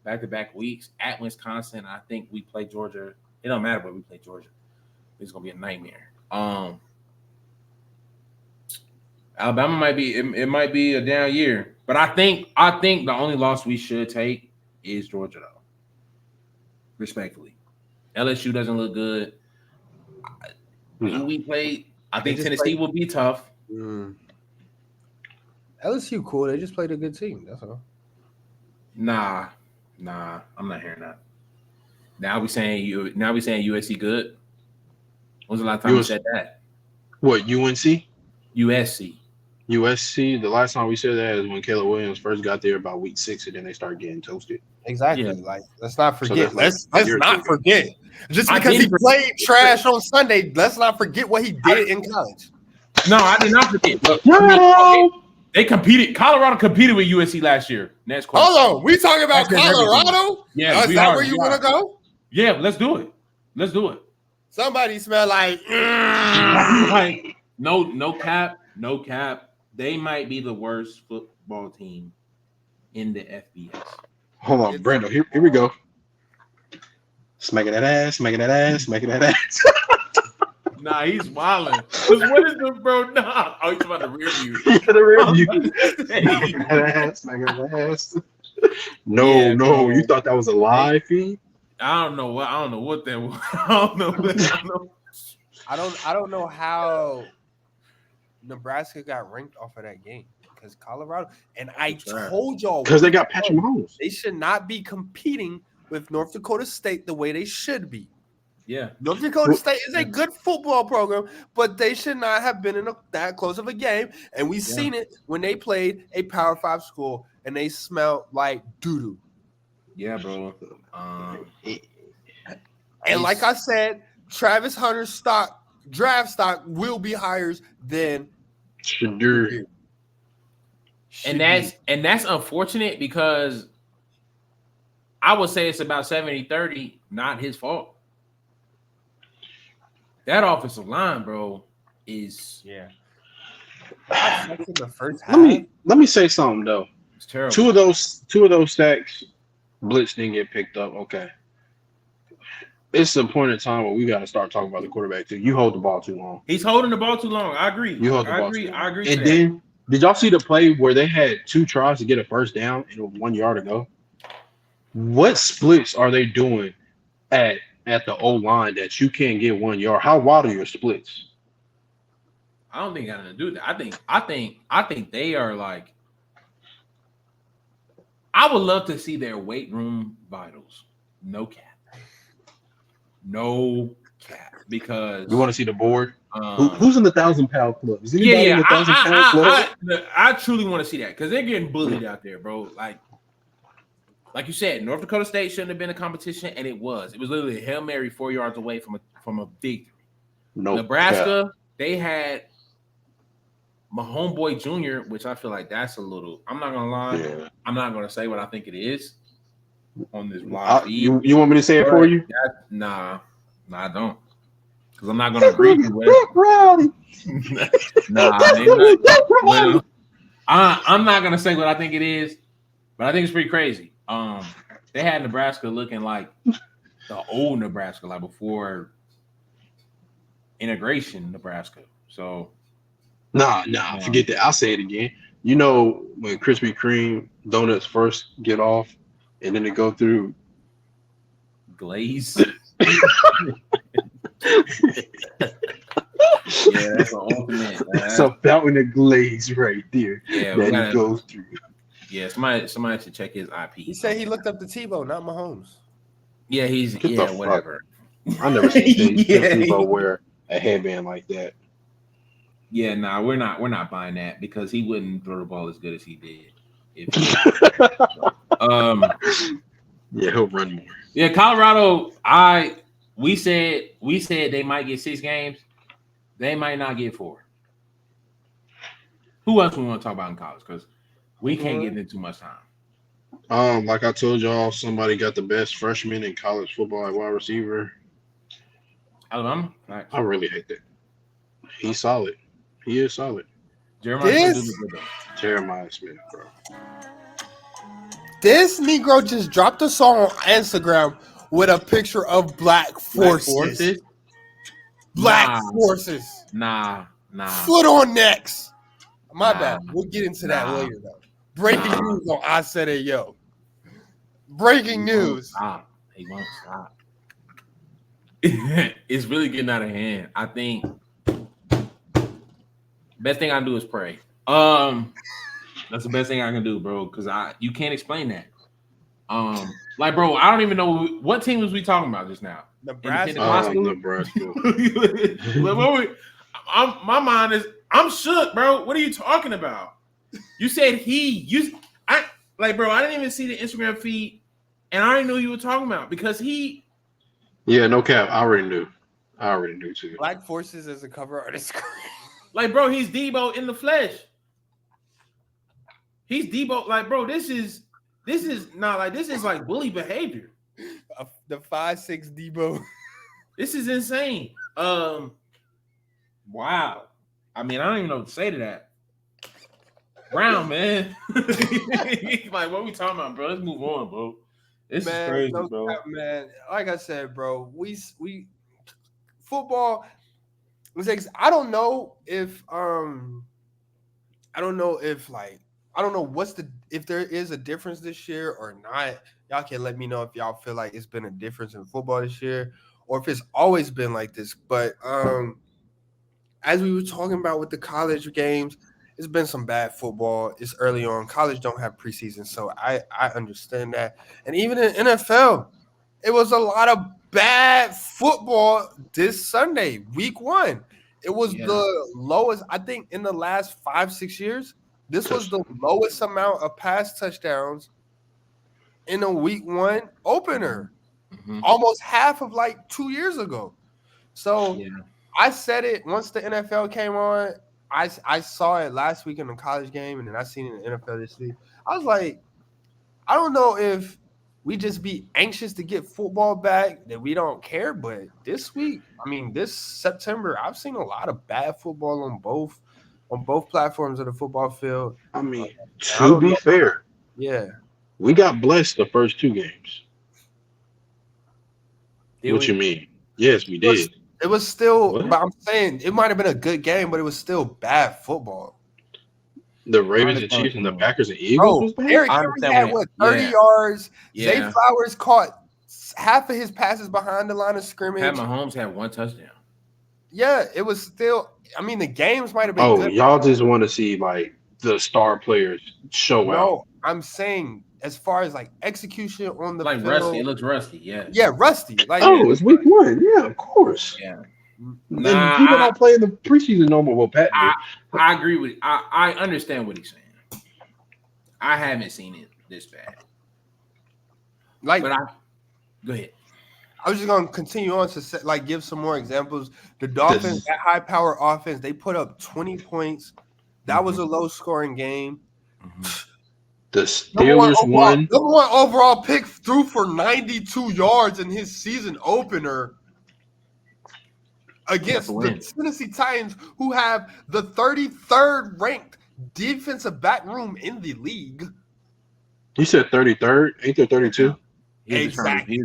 back-to-back weeks at Wisconsin, I think we play Georgia. It don't matter where we play Georgia. It's gonna be a nightmare. Alabama might be it might be a down year, but I think the only loss we should take is Georgia, though. Respectfully, LSU doesn't look good. Who we played? I think Tennessee will be tough. LSU cool. They just played a good team. That's all. Nah, I'm not hearing that. Now we saying USC good. When was the last time you said that? What, UNC? USC. The last time we said that is when Caleb Williams first got there about week 6, and then they started getting toasted. Exactly. Yeah. Like, let's not forget. So let's not forget. Just because he played trash on Sunday, let's not forget what he did in college. No, I did not forget. Look, they competed. Colorado competed with USC last year. Next question. Hold on. We talking about Colorado? Yeah. Is that where you want to go? Yeah, let's do it. Somebody smell like no cap. They might be the worst football team in the FBS. Hold on, Brando. Here we go. Smacking that ass. Nah, he's wilding. What is this, bro? Nah. Oh, he's about to rear view. The rear view. Smacking that ass. No. Bro. You thought that was a live feed? I don't know what that was. I don't know how Nebraska got ranked off of that game because Colorado, and I told y'all because they got Patrick Mahomes. They should not be competing with North Dakota State the way they should be. Yeah, North Dakota State is a good football program, but they should not have been in that close of a game. And we've seen it when they played a Power 5 school and they smelled like doo-doo. Yeah, bro. And like I said, Travis Hunter's draft stock will be higher than Shadur. And that's unfortunate because I would say it's about 70-30, not his fault. That offensive line, bro, is the first half. Let me say something though. It's terrible. Two of those sacks, blitz didn't get picked up. Okay. It's a point in time where we got to start talking about the quarterback too. You hold the ball too long. He's holding the ball too long. I agree. You hold the ball too long. I agree. And then, did y'all see the play where they had 2 tries to get a first down and 1 yard to go? What splits are they doing at the O-line that you can't get 1 yard? How wide are your splits? I don't think it got nothing to do with that. I think they are like. I would love to see their weight room vitals. No cap. Because you want to see the board. Who's in the 1,000-pound club? Is anybody in the 1,000-pound club? I truly want to see that because they're getting bullied out there, bro. Like you said, North Dakota State shouldn't have been a competition, and it was. It was literally a Hail Mary 4 yards away from a victory. Nebraska, they had my homeboy Junior, which I feel like that's a little. I'm not gonna lie. Yeah. I'm not gonna say what I think it is on this live feed. You want me to say it for you? Nah, I don't. Because I'm not gonna agree with it. I'm not gonna say what I think it is, but I think it's pretty crazy. They had Nebraska looking like the old Nebraska, like before integration, Nebraska. So Nah, forget that. I'll say it again. You know when Krispy Kreme donuts first get off, and then they go through glaze. Yeah, that's an ultimate. That's a fountain of glaze right there. Yeah, that he goes through. Yeah, somebody should check his IP. He said he looked up to Tebow, not Mahomes. Yeah, whatever. I never seen Tebow wear a headband like that. Yeah, nah, we're not buying that because he wouldn't throw the ball as good as he did. Yeah, he'll run more. Yeah, Colorado. We said they might get 6 games. They might not get 4. Who else we want to talk about in college? Because we can't get into too much time. Like I told y'all, somebody got the best freshman in college football at wide receiver. Alabama. Nice. I really hate that. He's solid. He is solid. Jeremiah Smith, bro. This Negro just dropped a song on Instagram with a picture of Black Forces. Black Forces. Nah. Foot on necks. My bad. We'll get into that later, though. Breaking news on I Said It, Yo. Breaking news. He won't stop. It's really getting out of hand. I think best thing I can do is pray. That's the best thing I can do, bro, because you can't explain that. Like, bro, I don't even know what team was we talking about just now. Nebraska. My mind is, I'm shook, bro. What are you talking about? You said bro, I didn't even see the Instagram feed, and I already knew you were talking about because he. Yeah, no cap. I already knew too. Black Forces as a cover artist. Like, bro, he's Debo in the flesh. He's Debo. Like, bro, this is like bully behavior. The 5'6" Debo. This is insane. Wow. I mean, I don't even know what to say to that. Brown, man. Like, what we talking about, bro? Let's move on, bro. This is crazy, bro. Man, like I said, bro, we football. I don't know if if there is a difference this year or not. Y'all can let me know if y'all feel like it's been a difference in football this year or if it's always been like this. But as we were talking about with the college games, it's been some bad football. It's early on. College don't have preseason, so I understand that. And even in NFL, it was a lot of bad football this Sunday, week 1. It was the lowest, I think, in the last 5-6 years. This was the lowest amount of pass touchdowns in a week 1 opener, almost half of like 2 years ago. So I said it once the NFL came on. I saw it last week in the college game, and then I seen it in the NFL this week. I was like, I don't know if we just be anxious to get football back, that we don't care. But this week, this September, I've seen a lot of bad football on both platforms of the football field. To be fair, we got blessed the first 2 games. What you mean? Yes, we did. It was still, but I'm saying it might have been a good game, but it was still bad football. The Ravens and Chiefs and the Packers and Eagles was bad? Eric had 30 yards. Zay Flowers caught half of his passes behind the line of scrimmage. Pat Mahomes had 1 touchdown. Yeah, it was still. the games might have been good. Y'all just want to see like the star players show out. No, I'm saying as far as like execution on the field, rusty. It looks rusty. Yeah, rusty. Like it's week 1. Yeah, of course. Yeah. And people don't play in the preseason no more. Well, Pat, I agree with. I understand what he's saying. I haven't seen it this bad. Go ahead. I was just gonna continue on to give some more examples. The Dolphins, that high power offense, they put up 20 points. That was a low scoring game. The Steelers won. Number 1 overall pick threw for 92 yards in his season opener against the Tennessee Titans, who have the 33rd ranked defensive back room in the league. You said 33rd? Ain't there 32? Exactly.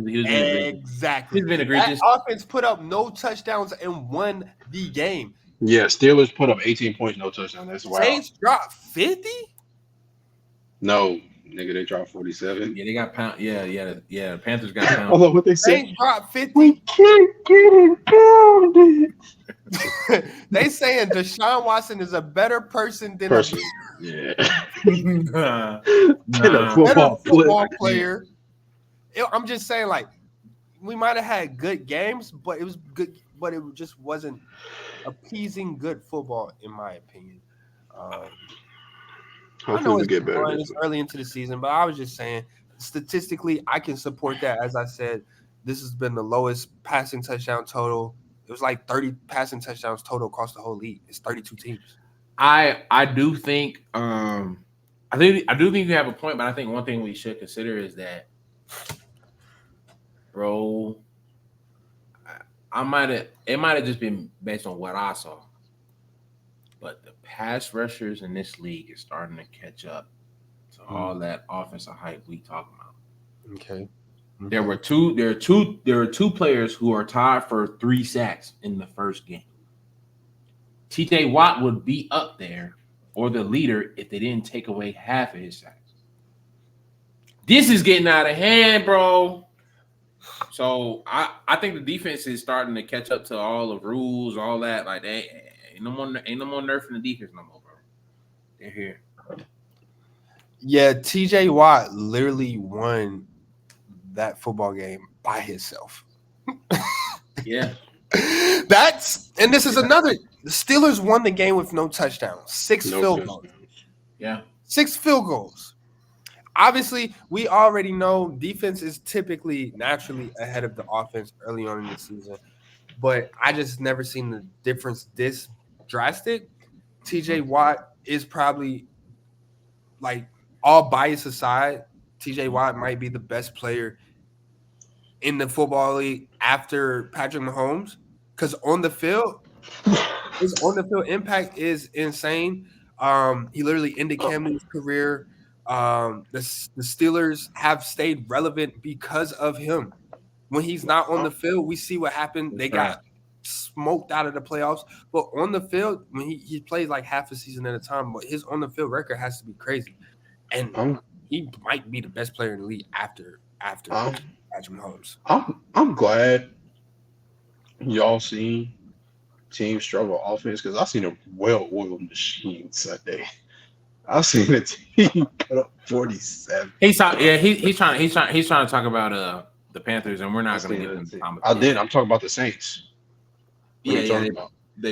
Exactly. He's been That egregious. offense put up no touchdowns and won the game. Yeah, Steelers put up 18 points, no touchdown. That's wild. Saints dropped 50? No, nigga, they dropped 47. Yeah, they got pound. Yeah. The Panthers got pound. Although what they said, Saints dropped 50. we can't get it pounded. They saying Deshaun Watson is a better person than Yeah. Nah. Better football player. I'm just saying, like, we might have had good games, but it was good, but it just wasn't appeasing good football, in my opinion. I know we get better. It's early into the season, but I was just saying, statistically, I can support that. As I said, this has been the lowest passing touchdown total. It was like 30 passing touchdowns total across the whole league. It's 32 teams. I do think I do think you have a point, but I think one thing we should consider is that, bro, it might have just been based on what I saw, but the pass rushers in this league is starting to catch up to all that offensive hype we talking about. Okay. There were two players who are tied for 3 sacks in the first game. TJ Watt would be up there or the leader if they didn't take away half of his sacks. This is getting out of hand, bro. So I think the defense is starting to catch up to all the rules, all that. Like, they ain't no more nerfing the defense no more, bro. They're here. Yeah, TJ Watt literally won that football game by himself. Yeah. This is another. The Steelers won the game with no touchdowns. 6 field goals. Yeah. 6 field goals. Obviously, we already know defense is typically naturally ahead of the offense early on in the season, but I just never seen the difference this drastic. TJ Watt is probably, like, all bias aside, TJ Watt might be the best player in the football league after Patrick Mahomes, because on the field, his on-the-field impact is insane. He literally ended Cam Newton's career. The Steelers have stayed relevant because of him. When he's not on the field, we see what happened. They got smoked out of the playoffs. But on the field, when he plays like half a season at a time, but his on-the-field record has to be crazy. And he might be the best player in the league after Patrick Mahomes. I'm glad y'all seen team struggle offense, because I've seen a well-oiled machine Sunday. I've seen a team put up 47. He's trying to talk about the Panthers, and we're not going to give them time. I'm talking about the Saints. They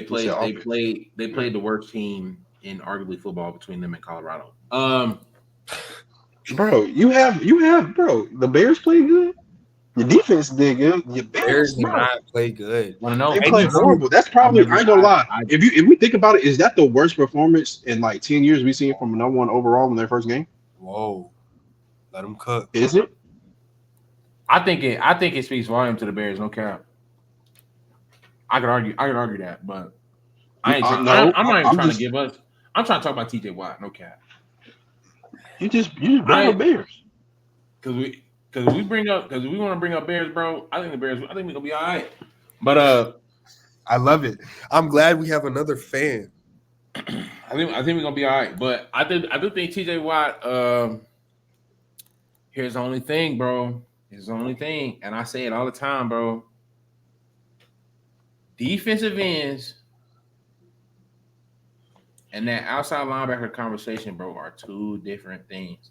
played the worst team in arguably football between them and Colorado. Bro, you have the Bears play good. Your defense did good. Your Bears did not play good. They played horrible. That's probably, I ain't gonna lie. If we think about it, is that the worst performance in like 10 years we've seen from a number 1 overall in their first game? Whoa. Let them cook. Is it? I think it speaks volume to the Bears, no cap. I could argue that, but I'm not even trying to give us. I'm trying to talk about TJ Watt, no cap. You just bring up Bears. Because we want to bring up Bears, bro. I think we're gonna be all right. But I love it. I'm glad we have another fan. I think we're gonna be all right. But I do think TJ Watt. Here's the only thing, bro. Here's the only thing, and I say it all the time, bro. Defensive ends and that outside linebacker conversation, bro, are 2 different things.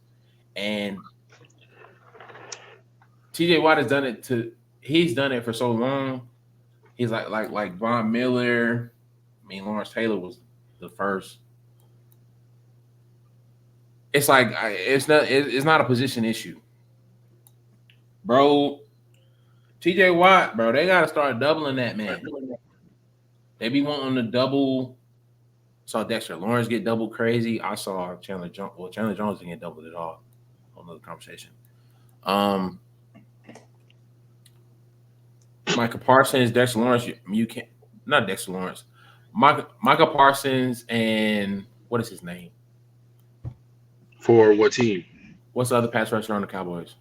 And TJ Watt has done it he's done it for so long. He's like Von Miller. I mean, Lawrence Taylor was the first. It's like it's not a position issue, bro. TJ Watt, bro, they gotta start doubling that man. They be wanting to double. Saw Dexter Lawrence get double crazy. I saw Chandler Jones. Well, Chandler Jones didn't get doubled at all. Another conversation. Micah Parsons, Dexter Lawrence. You can't. Not Dexter Lawrence. Micah Parsons and what is his name? For what team? What's the other pass rusher on the Cowboys?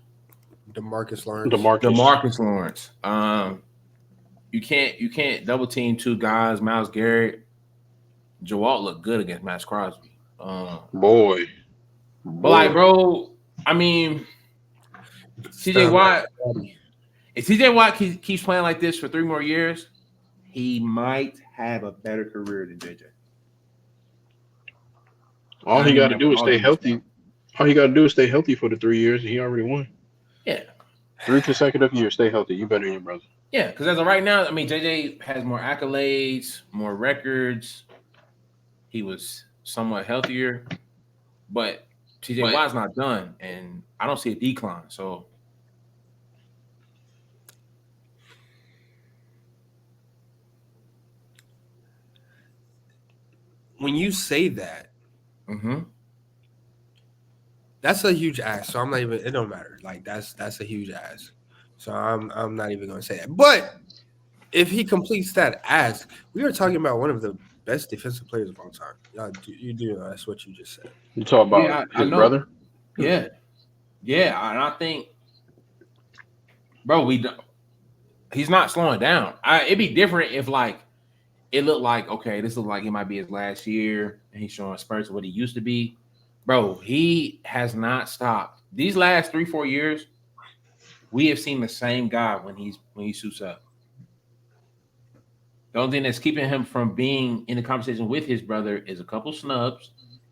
DeMarcus Lawrence. DeMarcus Lawrence. You can't double team two guys. Myles Garrett, Joel looked good against Max Crosby. Boy. But like, bro, I mean, TJ Watt. If TJ Watt keeps playing like this for 3 more years, he might have a better career than JJ. All he got to do is stay healthy. All he got to do is stay healthy for the 3 years, and he already won. Yeah. 3 consecutive years. Stay healthy. You better than your brother. Yeah, because as of right now, I mean, JJ has more accolades, more records. He was somewhat healthier, but TJ Watt's not done, and I don't see a decline. So, when you say that, that's a huge ask. So I'm not even. It don't matter. Like that's a huge ask. So I'm not even going to say that. But if he completes that ask, we are talking about one of the best defensive players of all time. You do know that's what you just said. You talk about his brother? Yeah. Yeah, and I think, bro, he's not slowing down. It'd be different if, like, it looked like, okay, this looked like it might be his last year, and he's showing spurts of what he used to be. Bro, he has not stopped. These last 3-4 years, we have seen the same guy when he suits up. The only thing that's keeping him from being in the conversation with his brother is a couple snubs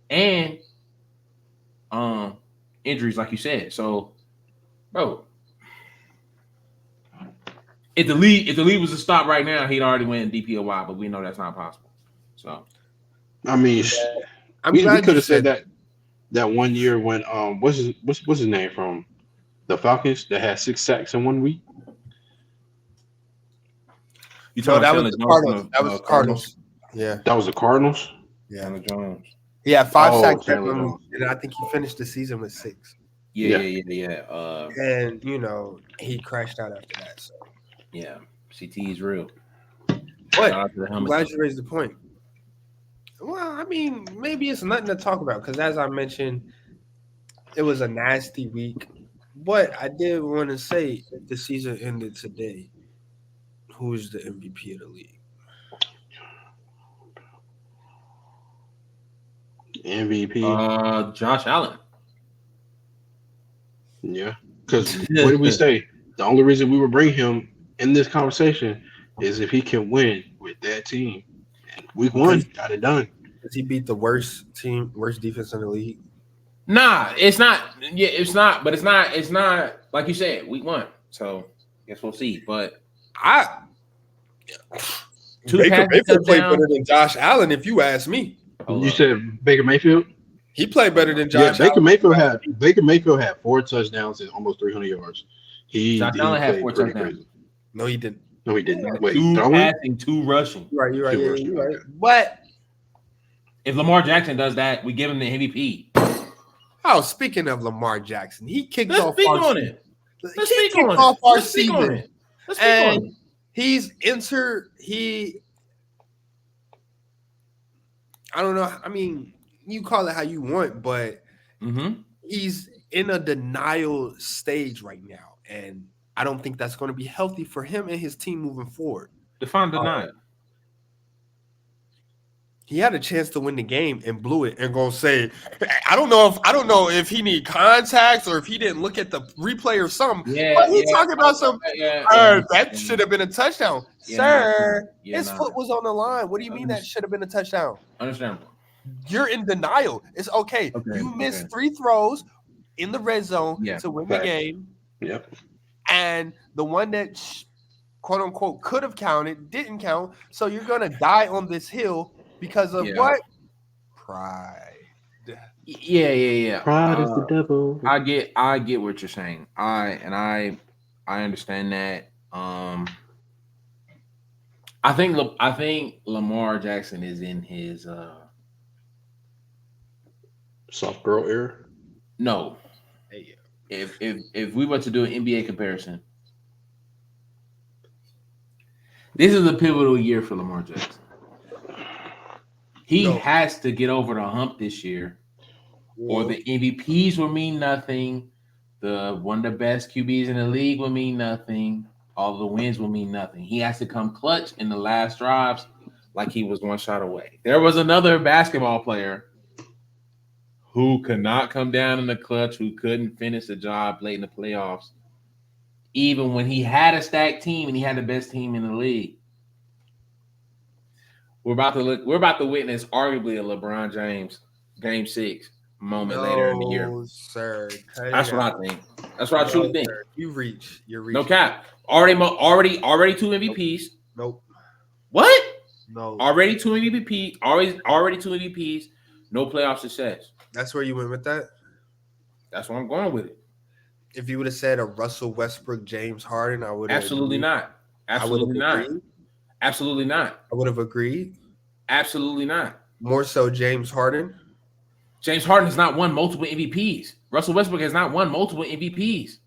and injuries, like you said. So, bro, if the league was to stop right now, he'd already win DPOY, but we know that's not possible. So, I mean, we could have said that 1 year when what's his name from the Falcons that had 6 sacks in 1 week. That was the Cardinals. That was the Cardinals. Yeah. That was the Cardinals? Yeah. Jones. He had 5 sacks, and I think he finished the season with 6. Yeah. And, he crashed out after that. So. Yeah. CT is real. But I'm glad you raised the point. Well, I mean, maybe it's nothing to talk about because, as I mentioned, it was a nasty week. But I did want to say if the season ended today, who's the MVP of the league? MVP? Josh Allen. Yeah. Because what did we say? The only reason we would bring him in this conversation is if he can win with that team. And week 1, got it done. Does he beat the worst defense in the league? Nah, it's not. Yeah, it's not. But it's not like you said, week 1. So guess we'll see. But Baker Mayfield played better than Josh Allen, if you ask me. You said Baker Mayfield? He played better than Josh Allen. Baker Mayfield had 4 touchdowns and almost 300 yards. Josh Allen had 4 touchdowns. Crazy. No, he didn't. No, he didn't. Wait, 2 passing, 2 rushing. You're right. What? If Lamar Jackson does that, we give him the MVP. Oh, speaking of Lamar Jackson, he kicked off our season. Let's speak on season. And he's entered. I don't know. I mean, you call it how you want, but he's in a denial stage right now, and I don't think that's going to be healthy for him and his team moving forward. Define denial. He had a chance to win the game and blew it, and gonna say, I don't know if he need contacts or if he didn't look at the replay or something. But he's talking about some. That should have been a touchdown, sir. His foot was on the line. What do you mean that should have been a touchdown? Understandable. You're in denial. It's okay. You missed 3 throws in the red zone to win the game. Yep. And the one that quote unquote could have counted didn't count. So you're gonna die on this hill. Because of what? Pride. Yeah. Pride is the devil. I get what you're saying. I understand that. I think Lamar Jackson is in his soft girl era. No. If we were to do an NBA comparison, this is a pivotal year for Lamar Jackson. He has to get over the hump this year, or the MVPs will mean nothing. one of the best QBs in the league will mean nothing. All the wins will mean nothing. He has to come clutch in the last drives like he was one shot away. There was another basketball player who could not come down in the clutch, who couldn't finish the job late in the playoffs, even when he had a stacked team and he had the best team in the league. We're about to witness arguably a LeBron James Game 6 moment later in the year. Sir. That's what I think. That's what I truly think. Sir. You're reaching. No cap. Already 2 MVPs. Nope. What? No. Already 2 MVPs. Already 2 MVPs. No playoff success. That's where you went with that? That's where I'm going with it. If you would have said a Russell Westbrook, James Harden, I would have Absolutely not. Absolutely not. Absolutely not. I would have agreed. Absolutely not. More so James Harden. James Harden has not won multiple MVPs. Russell Westbrook has not won multiple MVPs.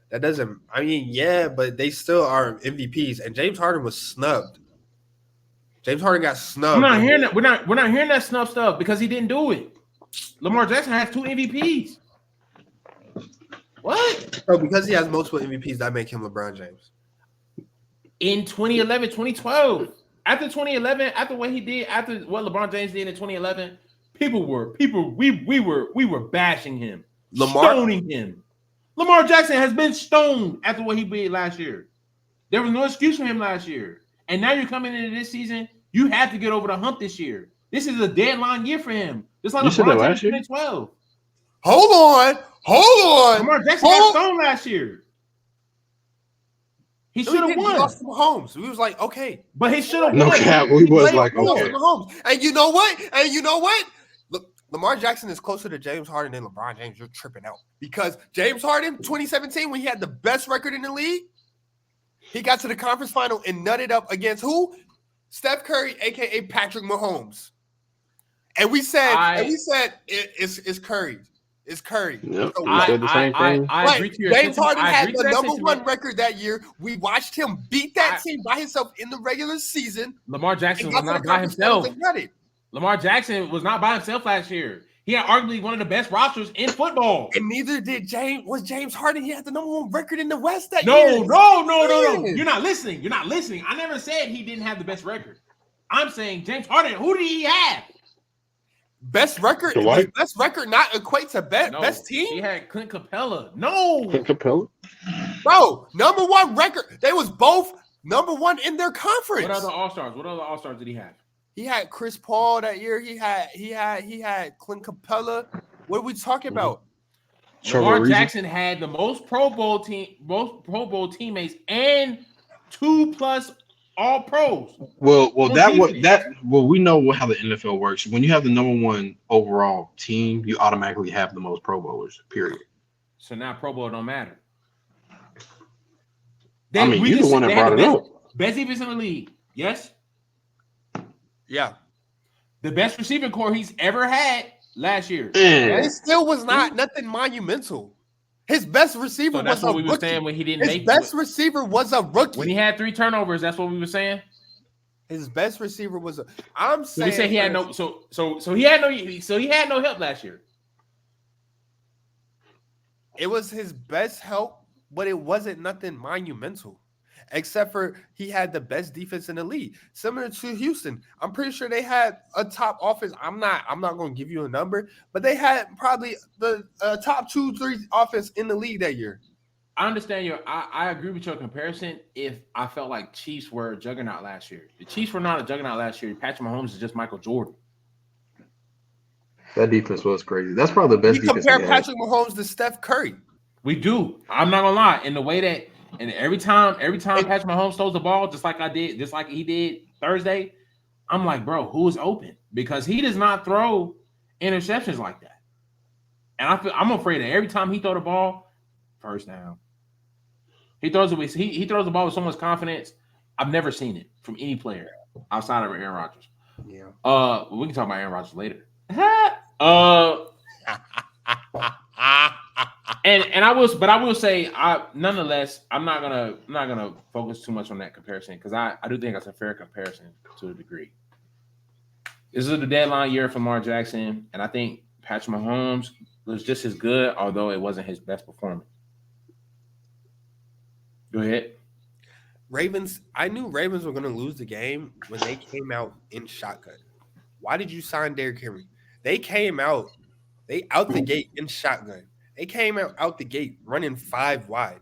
That doesn't, I mean, yeah, but they still are MVPs. And James Harden was snubbed. James Harden got snubbed. I'm not hearing that. We're not hearing that snub stuff because he didn't do it. Lamar Jackson has 2 MVPs. What? So because he has multiple MVPs, that make him LeBron James. In 2011, 2012. After 2011, after what he did, after what LeBron James did in 2011, we were bashing him, stoning him. Lamar Jackson has been stoned after what he did last year. There was no excuse for him last year. And now you're coming into this season, you have to get over the hump this year. This is a deadline year for him. Just like LeBron James in 2012. Hold on. Lamar Jackson got stoned last year. He should have won. He lost to Mahomes. We was like, okay. But he should have won. No cap. We was like, okay. And you know what? Look, Lamar Jackson is closer to James Harden than LeBron James. You're tripping out. Because James Harden, 2017, when he had the best record in the league, he got to the conference final and nutted up against who? Steph Curry, a.k.a. Patrick Mahomes. And we said it's Curry. It's Curry. Yep, so said the same thing. I agree to your James Harden had the number sentiment. 1 record that year. We watched him beat that team by himself in the regular season. Lamar Jackson was not by himself. Lamar Jackson was not by himself last year. He had arguably one of the best rosters in football. And neither did James Harden. He had the number 1 record in the West that year. No. Yeah. You're not listening. I never said he didn't have the best record. I'm saying James Harden, who did he have? Best record? Does best record not equate to best team? He had Clint Capella. No. Clint Capella? Bro, number 1 record. They was both number 1 in their conference. What other All-Stars did he have? He had Chris Paul that year. He had Clint Capella. What are we talking about? Lamar Jackson had the most Pro Bowl teammates and 2+ All Pros. Well, we know how the NFL works. When you have the number 1 overall team, you automatically have the most Pro Bowlers. Period. So now Pro Bowl don't matter. You're the one that brought it up. Best defense in the league. Yes. Yeah. The best receiving core he's ever had last year. And it still was not nothing monumental. His best receiver was a rookie. Were saying when he didn't His best receiver was a rookie. When he had 3 turnovers, that's what we were saying. His best receiver was a. I'm saying we said he had no. So he had no help last year. It was his best help, but it wasn't nothing monumental. Except for he had the best defense in the league, similar to Houston. I'm pretty sure they had a top offense. I'm not going to give you a number, but they had probably the top 2-3 offense in the league that year. I understand I agree with your comparison. If I felt like Chiefs were a juggernaut last year, the Chiefs were not a juggernaut last year. Patrick Mahomes is just Michael Jordan. That defense was crazy. That's probably the best defense. We compare Patrick Mahomes to Steph Curry. We do. I'm not gonna lie. In the way that. And every time Patrick Mahomes throws the ball, just like he did Thursday, I'm like, bro, who is open? Because he does not throw interceptions like that. And I'm afraid that every time he throw the ball, first down. He throws the ball with so much confidence. I've never seen it from any player outside of Aaron Rodgers. Yeah. We can talk about Aaron Rodgers later. And I will say, nonetheless, I'm not gonna focus too much on that comparison because I do think that's a fair comparison to a degree. This is the deadline year for Lamar Jackson, and I think Patrick Mahomes was just as good, although it wasn't his best performance. Go ahead. Ravens, I knew Ravens were going to lose the game when they came out in shotgun. Why did you sign Derrick Henry? They came out, they out the gate in shotgun. They came out the gate running 5 wide.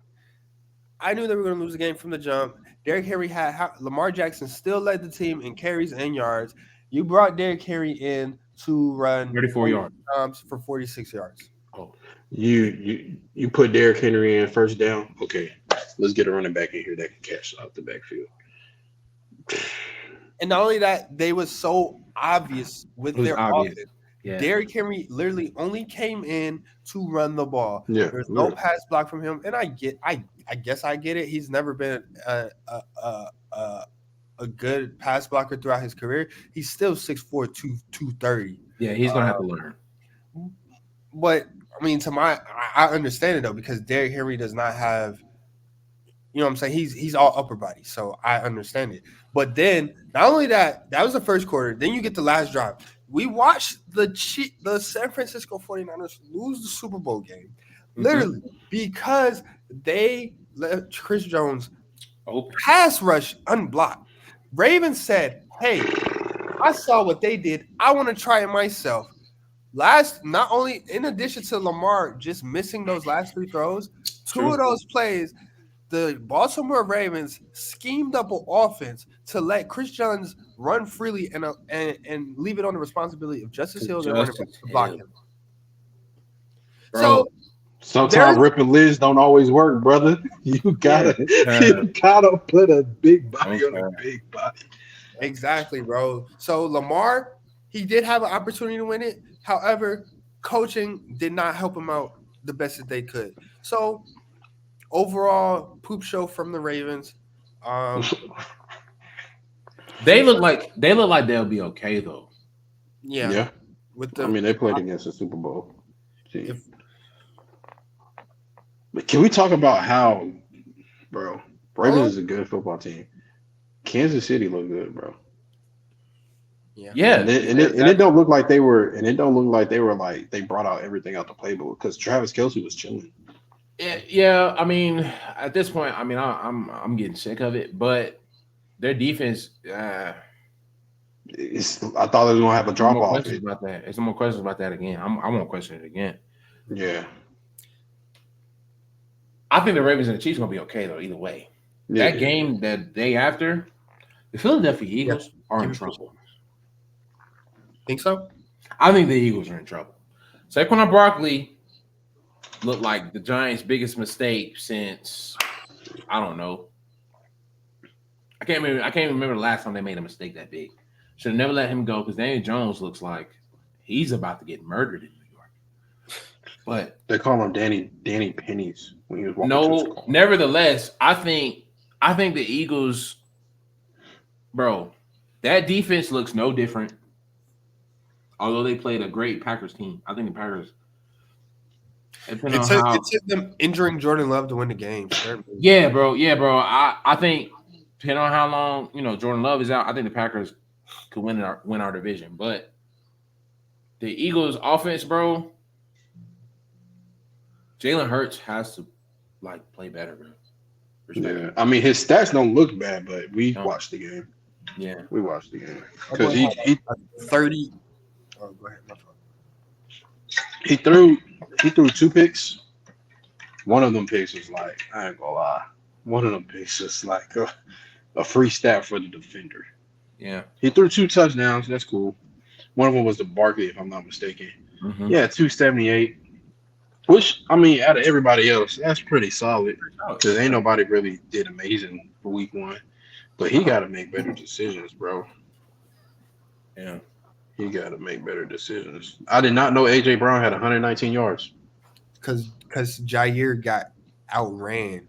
I knew they were going to lose the game from the jump. Derrick Henry had Lamar Jackson still led the team in carries and yards. You brought Derrick Henry in to run 34 yards for 46 yards. Oh, You put Derrick Henry in first down. Okay, let's get a running back in here that can catch out the backfield. And not only that, they was so obvious with their offense. Yeah. Derrick Henry literally only came in to run the ball. Yeah, There's no pass block from him, and I guess I get it. He's never been a good pass blocker throughout his career. He's still 6'4", 230. Yeah, he's gonna have to learn. But I mean, I understand it though, because Derrick Henry does not have, you know what I'm saying? He's all upper body, so I understand it. But then not only that was the first quarter. Then you get the last drive. We watched the San Francisco 49ers lose the Super Bowl game, literally because they let Chris Jones pass rush unblocked. Ravens said, "Hey, I saw what they did. I want to try it myself." Not only in addition to Lamar just missing those last 3 throws, two of those plays, the Baltimore Ravens schemed up an offense to let Chris Jones run freely and leave it on the responsibility of Justice Hill to block him. Bro, so sometimes Rip and Liz don't always work, brother. You gotta put a big body on a big body. Exactly, bro. So Lamar, he did have an opportunity to win it. However, coaching did not help him out the best that they could. So overall, poop show from the Ravens. They look like they'll be okay though. Yeah. I mean, they played against the Super Bowl. But can we talk about how, bro? Ravens is a good football team. Kansas City look good, bro. Yeah. And it don't look like they were. And it don't look like they were like they brought out everything out the playbook because Travis Kelce was chilling. Yeah, I mean, at this point, I mean, I'm getting sick of it, but their defense. I thought they were gonna have a drop off. About that. There's some more questions about that again. I won't question it again. Yeah. I think the Ravens and the Chiefs are gonna be okay though. Either way, that game that day after, the Philadelphia Eagles are in trouble. Think so? I think the Eagles are in trouble. Saquon Barkley looked like the Giants' biggest mistake since I don't know. I can't remember the last time they made a mistake that big. Should have never let him go because Daniel Jones looks like he's about to get murdered in New York. But they call him Danny Pennies when he was walking. No, nevertheless, I think the Eagles, bro, that defense looks no different. Although they played a great Packers team, I think the Packers. It took them injuring Jordan Love to win the game. Yeah, bro. I think depending on how long Jordan Love is out, I think the Packers could win our division. But the Eagles' offense, bro, Jalen Hurts has to play better, bro. Yeah, I mean his stats don't look bad, but we watched the game. Yeah, we watched the game because he 30. Oh, go ahead. He threw 2 picks. One of them picks was like, I ain't gonna lie. One of them picks was like a free stat for the defender. Yeah. He threw 2 touchdowns. That's cool. One of them was to Barkley, if I'm not mistaken. Mm-hmm. Yeah, 278. Which, I mean, out of everybody else, that's pretty solid. Because ain't nobody really did amazing for week 1. But he got to make better decisions, bro. Yeah. He got to make better decisions. I did not know A.J. Brown had 119 yards. Because Jair got outran.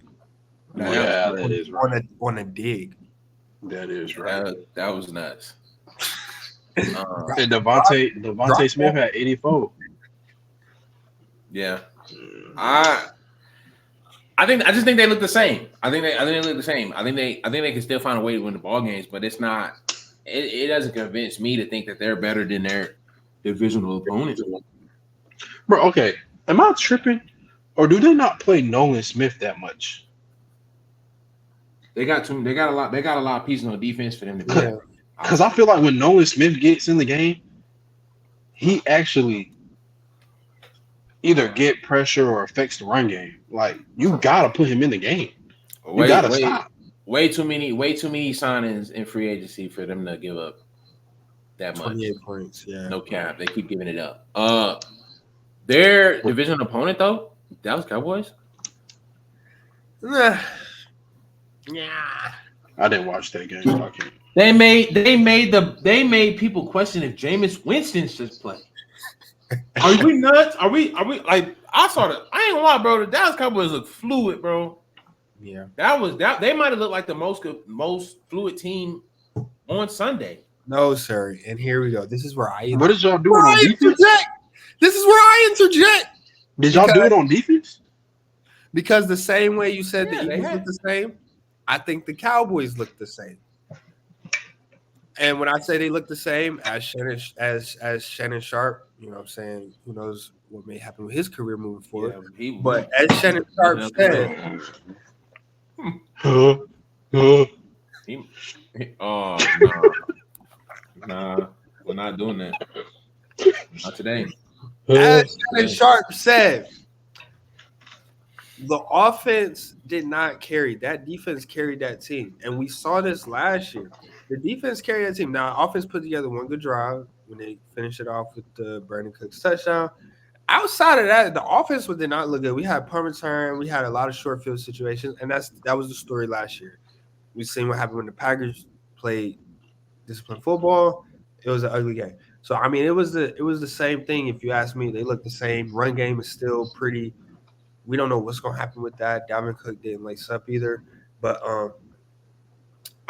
Yeah, that is right. On a dig. That is right. That was nuts. And Devontae Smith had 84. Yeah. I just think they look the same. I think they look the same. I think they can still find a way to win the ball games, but it's not. It doesn't convince me to think that they're better than their divisional opponents. Bro, okay. Am I tripping? Or do they not play Nolan Smith that much? They got a lot of pieces on defense for them to play. Because I feel like when Nolan Smith gets in the game, he actually either get pressure or affects the run game. Like, you gotta put him in the game. You gotta stop. Way too many signings in free agency for them to give up that much. 28 points, yeah. No cap. They keep giving it up. Their division opponent though, Dallas Cowboys. Yeah. I didn't watch that game, so I can't. They made people question if Jameis Winston should play. Are we nuts? Are we like I ain't gonna lie, bro. The Dallas Cowboys look fluid, bro. Yeah. That they might have looked like the most fluid team on Sunday. No, sir. And here we go. This is where I What did y'all do on defense? This is where I interject. Did y'all do it on defense? Because the same way you said the they Eagles had. look the same, I think the Cowboys look the same. And when I say they look the same, as Shannon Sharp, you know what I'm saying, who knows what may happen with his career moving forward. Yeah, but as Shannon Sharp said, nah, we're not doing that. Not today. as Shannon Sharp said, the offense did not carry. That defense carried that team. And we saw this last year. The defense carried that team. Now, offense put together one good drive when they finished it off with the Brandon Cooks touchdown. Outside of that, the offense did not look good. We had punt return. We had a lot of short field situations. And that was the story last year. We've seen what happened when the Packers played disciplined football. It was an ugly game. So, I mean, it was the same thing if you ask me. They look the same. Run game is still pretty – we don't know what's going to happen with that. Dalvin Cook didn't lace up either. But, I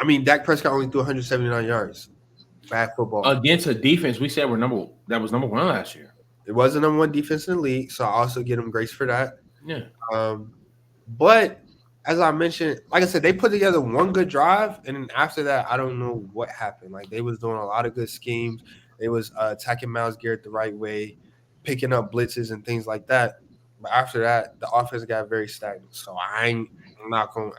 mean, Dak Prescott only threw 179 yards. Bad football. Against a defense we said that was number one last year. It was the number one defense in the league, so I also give them grace for that. Yeah. But as I mentioned, like I said, they put together one good drive, and then after that, I don't know what happened. Like, they was doing a lot of good schemes. They was attacking Myles Garrett the right way, picking up blitzes and things like that. But after that, the offense got very stagnant. So I'm not gonna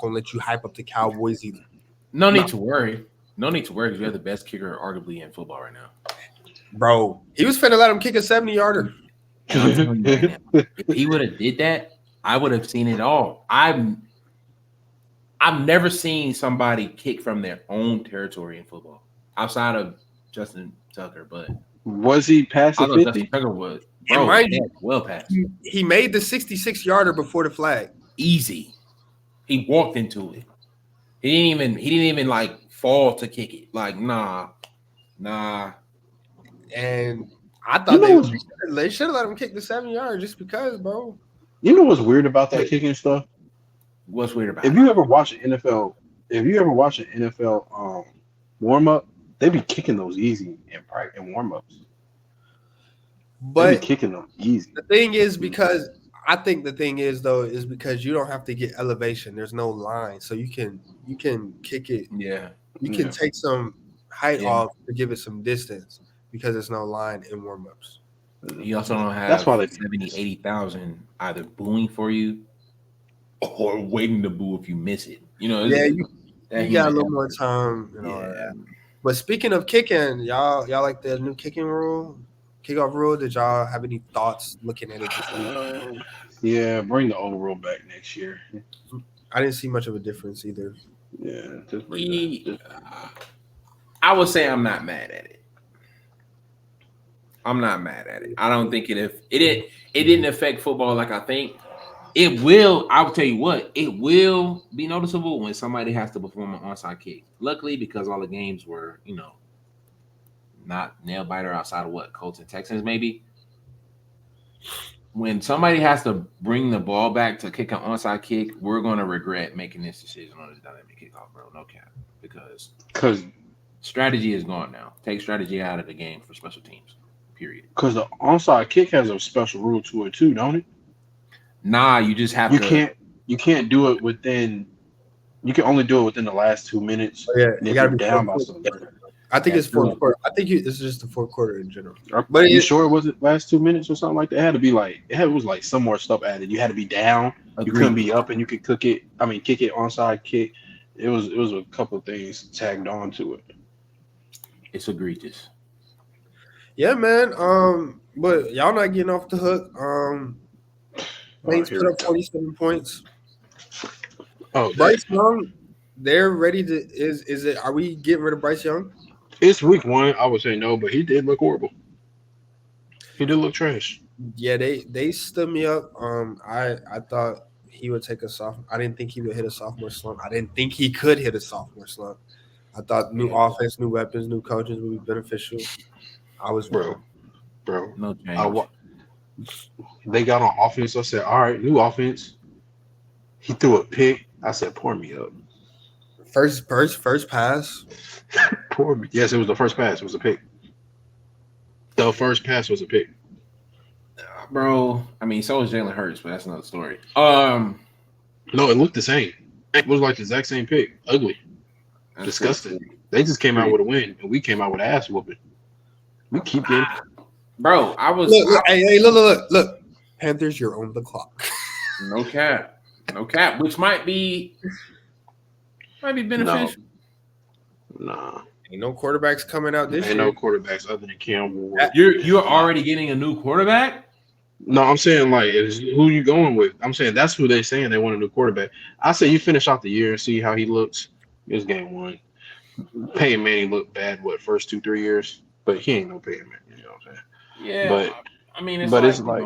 let you hype up the Cowboys either. No need to worry. No need to worry because we have the best kicker arguably in football right now. Bro, he was finna let him kick a 70-yarder. If he would have did that, I would have seen it all. I've never seen somebody kick from their own territory in football outside of Justin Tucker, but was he past the 50? Justin Tucker was. Bro, well past. He made the 66-yarder before the flag. Easy. He walked into it. He didn't even like fall to kick it. Like, nah. And I thought they should have let him kick the 7-yard just because, bro. You know what's weird about that kicking stuff? What's weird about it? If you ever watch an NFL warm up, they be kicking those easy in warm ups. But they be kicking them easy. The thing is because you don't have to get elevation. There's no line, so you can kick it. Yeah, you can take some height off to give it some distance because there's no line in warm ups. You also don't have that's why they 70, 80,000 either booing for you or waiting to boo if you miss it. You know, you got a little more time. You know, yeah. But speaking of kicking, y'all like the new kickoff rule? Did y'all have any thoughts looking at it this week? Yeah, bring the old rule back next year. I didn't see much of a difference either. Yeah, just I would say I'm not mad at it. I'm not mad at it. I don't think it didn't affect football like I think. It will. I will tell you what. It will be noticeable when somebody has to perform an onside kick. Luckily, because all the games were, not nail biter outside of Colts and Texans maybe. When somebody has to bring the ball back to kick an onside kick, we're going to regret making this decision on this dynamic kickoff, bro. No cap, because strategy is gone now. Take strategy out of the game for special teams. Period. Because the onside kick has a special rule to it too, don't it? Nah, you just have to. You can't do it within. You can only do it within the last 2 minutes. Oh, yeah, you got to be down by something. I think it's fourth true. quarter. I think it's just the fourth quarter in general. But But you it, sure it wasn't last 2 minutes or something like that? It had to be like it was like some more stuff added. You had to be down. You couldn't be up, and you could kick it onside kick. It was a couple of things tagged on to it. It's egregious. yeah, man. But y'all not getting off the hook. Saints here put we up go. 47 points. Oh, Bryce Young, they're ready to. Is it? Are we getting rid of Bryce Young? it's week 1. I would say no, but he did look horrible. He did look trash. Yeah, they stood me up. I thought he would take a sophomore. I didn't think he would hit a sophomore slump. I didn't think he could hit a sophomore slump. I thought new offense, new weapons, new coaches would be beneficial. I was wrong. Bro. No change. They got on offense. I said, all right, new offense. He threw a pick. I said, pour me up. First pass. Pour me. Yes, it was the first pass. It was a pick. The first pass was a pick. Bro, I mean, so is Jalen Hurts, but that's another story. No, it looked the same. It was like the exact same pick. Ugly. Disgusting. They just came out with a win, and we came out with an ass whooping. We keep getting. Bro, I was Hey, look. Panthers, you're on the clock. no cap, which might be beneficial. Nah. Ain't no quarterbacks coming out this Ain't year. no quarterbacks other than Cam Ward. You're already getting a new quarterback. No, I'm saying like who you going with? I'm saying that's who they're saying they want a new quarterback. I say you finish out the year and see how he looks. It's game 1. Peyton Manning looked bad first 2-3 years, but he ain't no Peyton Manning. You know what I'm saying? Yeah, but I mean, it's but like, it's like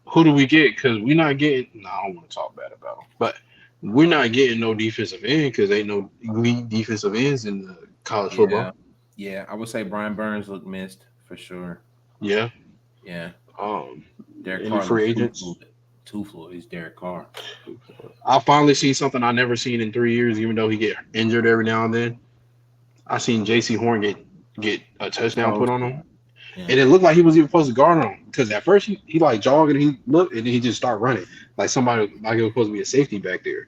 who do we get? Because we're not getting. No, I don't want to talk bad about him, but we're not getting no defensive end because ain't no elite defensive ends in the college football. Yeah, I would say Brian Burns looked missed for sure. Yeah. Derek Any Carr free agents? Too fluid. He's Derek Carr. I finally see something I never seen in 3 years, even though he get injured every now and then. I seen J.C. Horn get a touchdown put on him. Yeah. And it looked like he was even supposed to guard him because at first he like jogged and he looked and then he just started running like somebody like it was supposed to be a safety back there.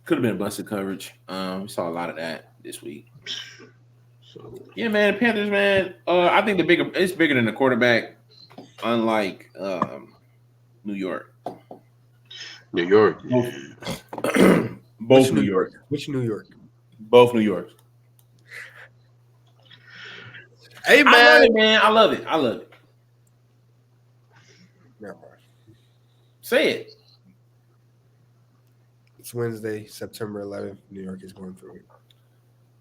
Could have been busted coverage. We saw a lot of that this week. So yeah, man, Panthers, man. I think it's bigger than the quarterback, unlike New York. New York. Both New York. Which New York? Both New Yorks. Hey, man. I love it. Say it. It's Wednesday, September 11th. New York is going through it.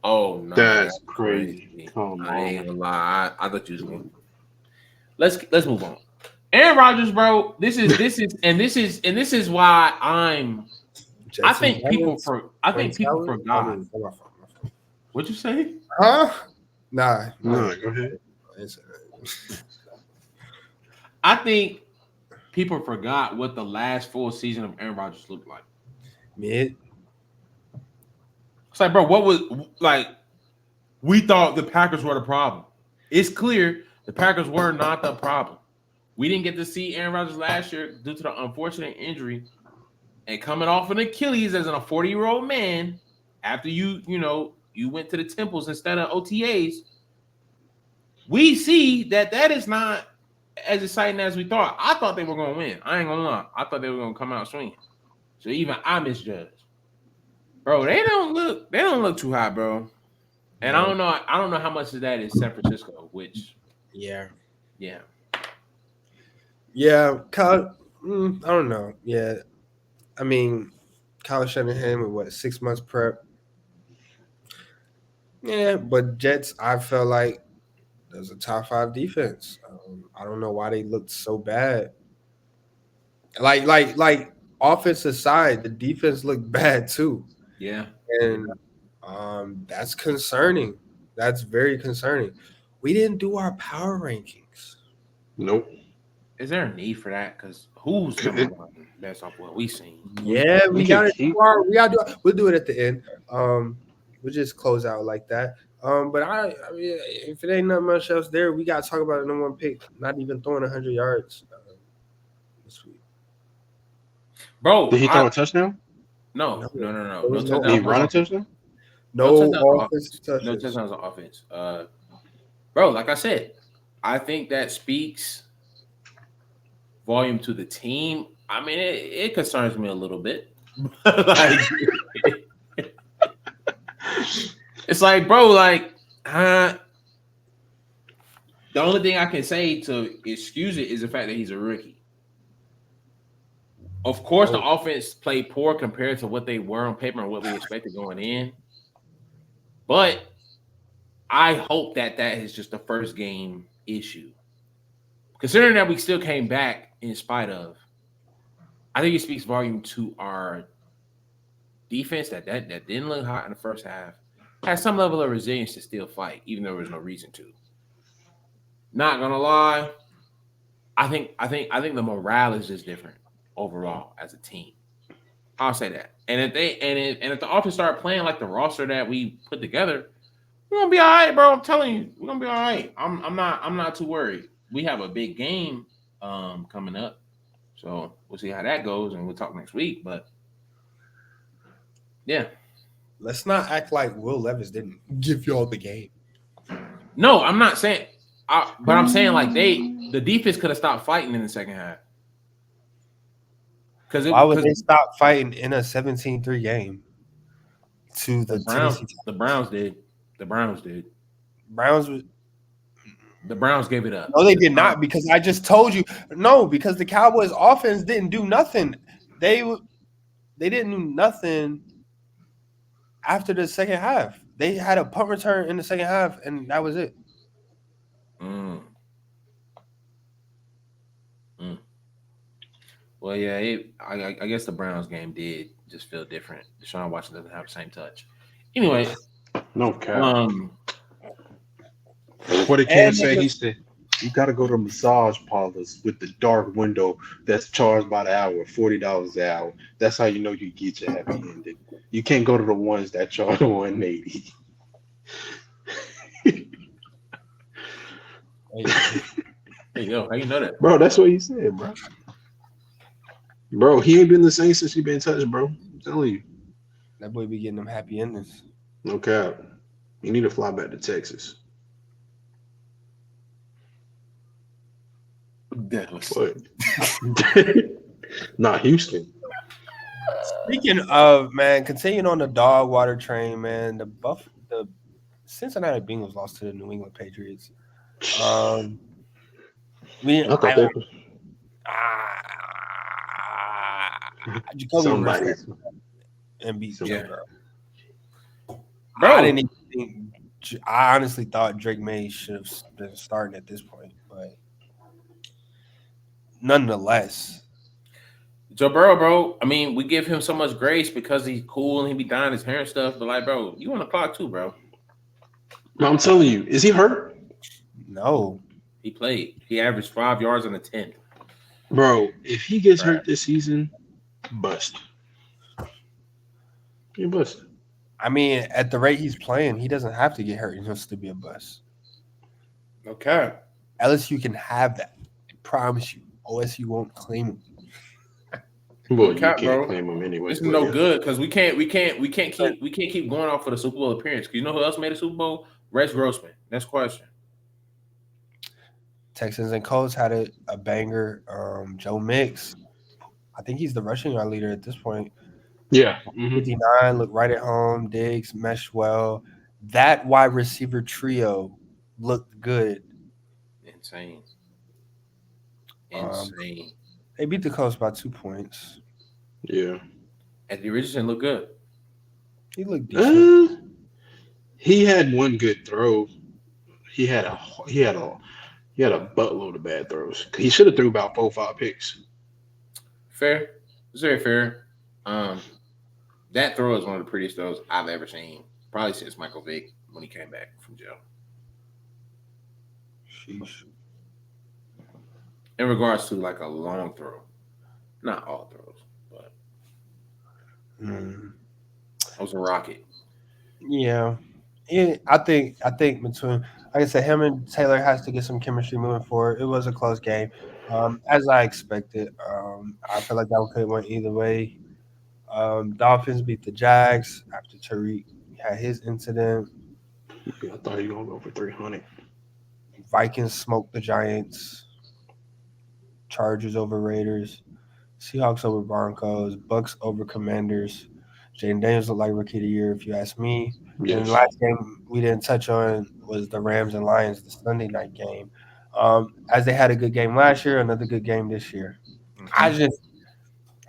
Oh, no. That's crazy. Come on. I ain't gonna lie. I thought you was going. Let's move on. Aaron Rodgers, bro. This is why I'm. I think people forgot. What'd you say? Huh? Nah. No, go ahead. I think people forgot what the last full season of Aaron Rodgers looked like. Mid. It's like, bro, what was like? We thought the Packers were the problem. It's clear the Packers were not the problem. We didn't get to see Aaron Rodgers last year due to the unfortunate injury and coming off an Achilles as a 40-year-old man after you went to the temples instead of OTAs. We see that is not as exciting as we thought. I thought they were going to win. I ain't going to lie. I thought they were going to come out swinging. So even I misjudged. Bro, they don't look too high, bro. And I don't know how much of that is San Francisco, which Yeah. Kyle, I don't know. Yeah. I mean, Kyle Shanahan with 6 months prep. Yeah, but Jets, I felt like there's a top 5 defense. I don't know why they looked so bad. Like offense aside, the defense looked bad too. Yeah. And that's concerning. That's very concerning. We didn't do our power rankings. Nope. Is there a need for that? Because who's number one? That's off what we seen. Yeah, we got to do our. We got to do. We'll do it at the end. We'll just close out like that. But I mean, if it ain't nothing much else there, we got to talk about the number 1 pick. Not even throwing 100 yards this week. Bro, did he throw a touchdown? No. Did he run a touchdown? No touchdowns on offensive offense. No touches. touchdowns on offense. Bro, like I said, I think that speaks volume to the team. I mean, it concerns me a little bit. Like, it's like, bro, like, the only thing I can say to excuse it is the fact that he's a rookie. Of course, the offense played poor compared to what they were on paper and what we expected going in. But I hope that is just the first game issue. Considering that we still came back in spite of, I think it speaks volume to our defense that didn't look hot in the first half. Has some level of resilience to still fight, even though there was no reason to. Not gonna lie, I think the morale is just different overall as a team. I'll say that. And if the offense start playing like the roster that we put together, we're gonna be all right, bro. I'm telling you, we're gonna be all right. I'm not too worried. We have a big game coming up, so we'll see how that goes, and we'll talk next week. But yeah, let's not act like Will Levis didn't give y'all the game. No, I'm not saying. But I'm saying like the defense could have stopped fighting in the second half. Why would they stop fighting in a 17-3 game? To the Browns, Tennessee the Browns did. The Browns gave it up. No, they did not, because I just told you. No, because the Cowboys offense didn't do nothing. They didn't do nothing after the second half. They had a punt return in the second half, and that was it. Well, yeah, I guess the Browns game did just feel different. Deshaun Watson doesn't have the same touch. Anyway, no cap. What he can say, he said, you got to go to massage parlors with the dark window that's charged by the hour, $40 an hour. That's how you know you get your happy ending. You can't go to the ones that charge $180. Hey, yo, how you know that? Bro, that's what he said, bro. Bro, he ain't been the same since he been touched, bro. I'm telling you. That boy be getting them happy endings. No cap. You need to fly back to Texas. What? Not Houston. Speaking of, man, continuing on the dog water train, man, the Cincinnati Bengals lost to the New England Patriots. Somebody and beat Joe Burrow. Bro, I didn't even think. I honestly thought Drake May should have been starting at this point, but nonetheless, Joe Burrow, bro. I mean, we give him so much grace because he's cool and he be dyeing his hair and stuff. But like, bro, you on the clock too, bro. No, I'm telling you, is he hurt? No, he played. He averaged 5 yards on the 10th. Bro, if he gets hurt this season, bust. He bust. I mean, at the rate he's playing, he doesn't have to get hurt just to be a bust. Okay. LSU can have that. I promise you. OSU won't claim him. Well, you can't claim him anyway. This is no good because we can't keep going off for the Super Bowl appearance. You know who else made a Super Bowl? Rex Grossman. Next question. Texans and Colts had a banger. Joe Mix, I think he's the rushing yard leader at this point. Yeah. 59, looked right at home. Diggs meshed well. That wide receiver trio looked good. Insane. They beat the Colts by 2 points. Yeah. Anthony Richardson looked good. He looked decent. He had one good throw. He had a buttload of bad throws. He should have threw about 4 or 5 picks. Fair. It's very fair. That throw is one of the prettiest throws I've ever seen. Probably since Michael Vick when he came back from jail. Sheesh. In regards to like a long throw. Not all throws, but that was a rocket. Yeah. I think between, like I said, him and Taylor has to get some chemistry moving forward. It was a close game, as I expected. I feel like that could have went either way. Dolphins beat the Jags after Tariq had his incident. Yeah, I thought he was gonna go for 300. Vikings smoked the Giants. Chargers over Raiders. Seahawks over Broncos. Bucks over Commanders. Jaden Daniels looked like rookie of the year, if you ask me. Yes. And the last game we didn't touch on was the Rams and Lions, the Sunday night game. As they had a good game last year, another good game this year.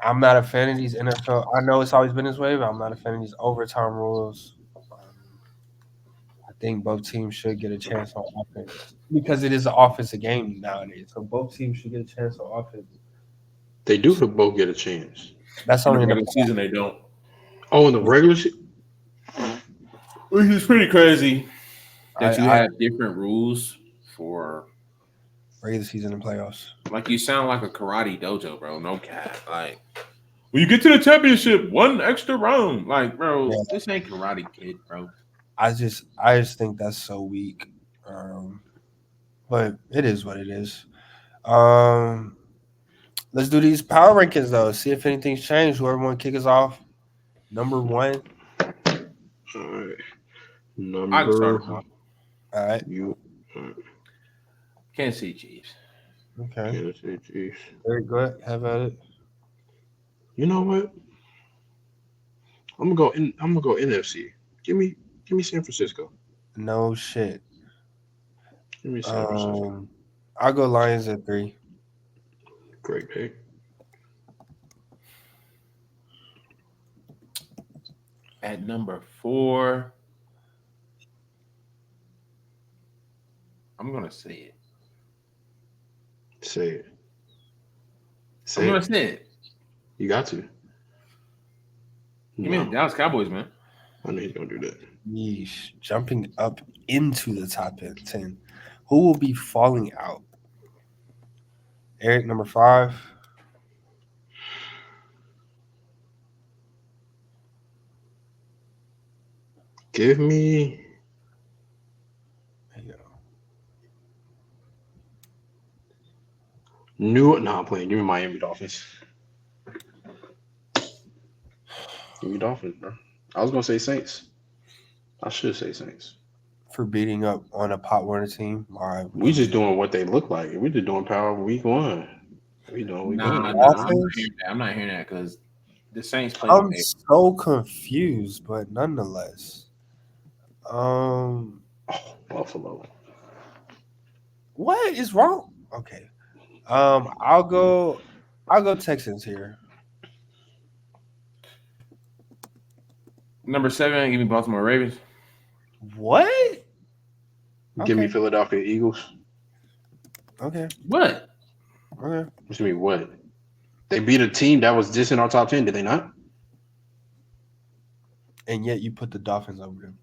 I'm not a fan of these NFL. I know it's always been this way, but I'm not a fan of these overtime rules. I think both teams should get a chance on offense because it is an offensive game nowadays. So both teams should get a chance on offense. They do both get a chance. That's In only the in regular the season, they don't. Oh, in the regular season? Which is pretty crazy that you I have different rules for. regular season and playoffs. Like, you sound like a karate dojo, bro. No cap. Like, when you get to the championship, one extra round. Like, bro, this ain't Karate Kid, bro. I just think that's so weak. But it is what it is. Let's do these power rankings though. See if anything's changed. Whoever want to kick us off. Number 1. All right. I can start. All right. You. Kansas City Chiefs. Okay. Kansas City Chiefs. Very good. Have at it. You know what? I'm gonna go NFC. Give me San Francisco. No shit. Give me San Francisco. I'll go Lions at 3. Great pick. At number 4, I'm gonna say it. Say it. I'm gonna say it. You got to. Give me the Dallas Cowboys, man. I know he's gonna do that. Yeesh. Jumping up into the top 10. Who will be falling out? Eric, number 5. Give me. There you go. I'm playing. Give me Miami Dolphins. Give me Dolphins, bro. I was gonna say Saints. I should say Saints. For beating up on a Pop Warner team. All right. We just doing what they look like. We just doing power week 1. We doing week 1. I'm not hearing that because the Saints play. I'm so confused, but nonetheless. Buffalo. What is wrong? Okay. I'll go Texans here. Number 7, give me Baltimore Ravens. What? Give me Philadelphia Eagles. Okay. What? Okay. What you mean what? They beat a team that was just in our top 10, did they not? And yet you put the Dolphins over them.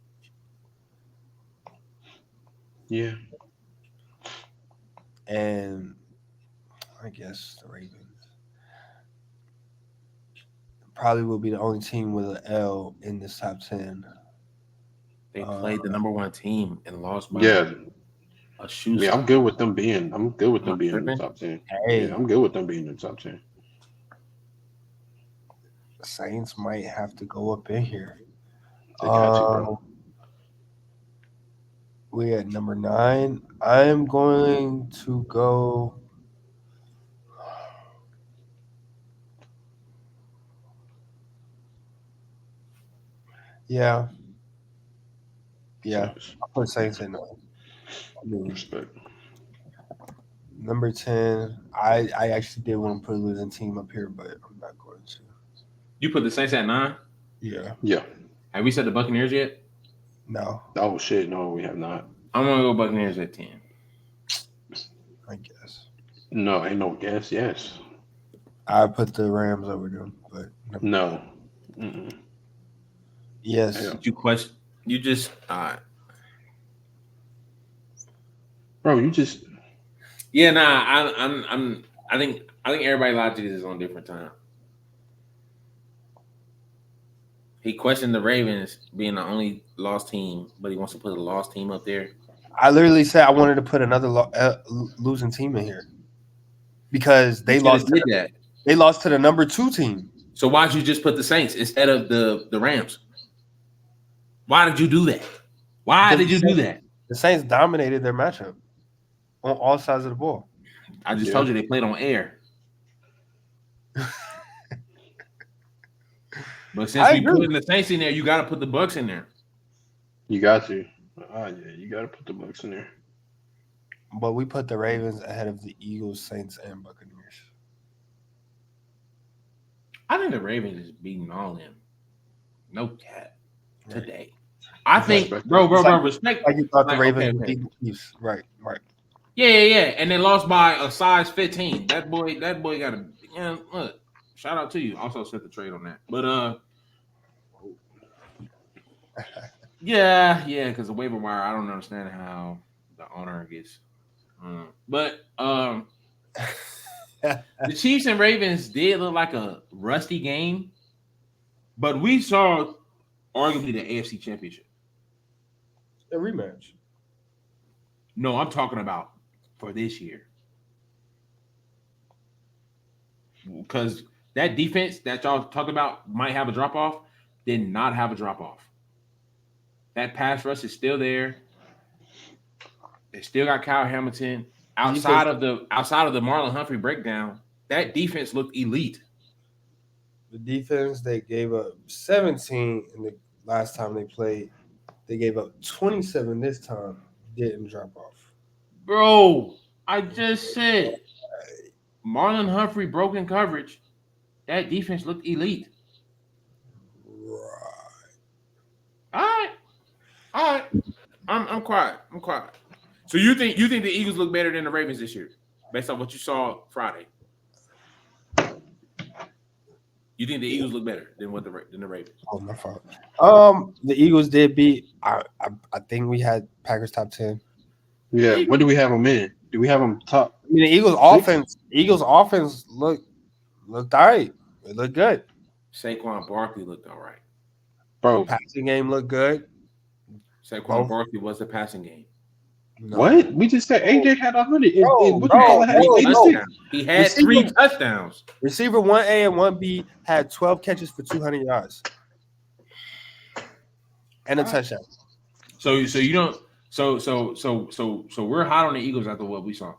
Yeah. And I guess the Ravens probably will be the only team with an L in this top 10. They played the number 1 team and lost by a shoe. Yeah, I'm good with them being in the top 10. Hey. Yeah, I'm good with them being in the top 10. Saints might have to go up in here. They got you, bro. We at number 9. I'm going to go. Yeah. I'll put Saints in 9. Respect. Number 10. I actually did want to put a losing team up here, but I'm not going to. You put the Saints at 9? Yeah. Yeah. Have we said the Buccaneers yet? No. Oh shit, no, we have not. I'm gonna go Buccaneers at 10. I guess. No, ain't no guess. Yes. I put the Rams over them, but no. Mm-mm. Yes. Yeah. You question? You just bro. You just. Yeah, nah. I think everybody logic is on different time. He questioned the Ravens being the only lost team, but he wants to put a lost team up there. I literally said I wanted to put another losing team in here because they lost. They lost to the number 2 team. So why'd you just put the Saints instead of the Rams? Why did you do that? Why did you do that? The Saints dominated their matchup on all sides of the ball. I just told you they played on air. But since we put the Saints in there, you got to put the Bucks in there. You got to. You got to put the Bucks in there. But we put the Ravens ahead of the Eagles, Saints, and Buccaneers. I think the Ravens is beating all them. No cap today. I think, bro, respect. Like you thought the Ravens would beat the Chiefs. Right. Yeah. And they lost by a size 15. That boy got a look. Shout out to you. Also set the trade on that. But yeah, because the waiver wire, I don't understand how the owner gets. But the Chiefs and Ravens did look like a rusty game, but we saw arguably the AFC Championship. A rematch. No, I'm talking about for this year. Because that defense that y'all talked about might have a drop-off, did not have a drop-off. That pass rush is still there. They still got Kyle Hamilton. Outside of the Marlon Humphrey breakdown, that defense looked elite. The defense, they gave up 17 in the last time they played. They gave up 27 this time. Didn't drop off. Bro, I just said Marlon Humphrey broken coverage. That defense looked elite. Right. All right. I'm quiet. So you think the Eagles look better than the Ravens this year, based on what you saw Friday? You think the Eagles look better than the Ravens? Oh, my fault. The Eagles did beat. I think we had Packers top 10. Yeah. What do we have them in? Do we have them top? I mean, the Eagles offense looked all right. It looked good. Saquon Barkley looked all right. Bro, passing game looked good. Saquon Barkley was the passing game. No. What? We just said AJ had 100. He had 3 touchdowns. Receiver 1A and 1B had 12 catches for 200 yards and a touchdown. So you don't. So we're hot on the Eagles after what we saw.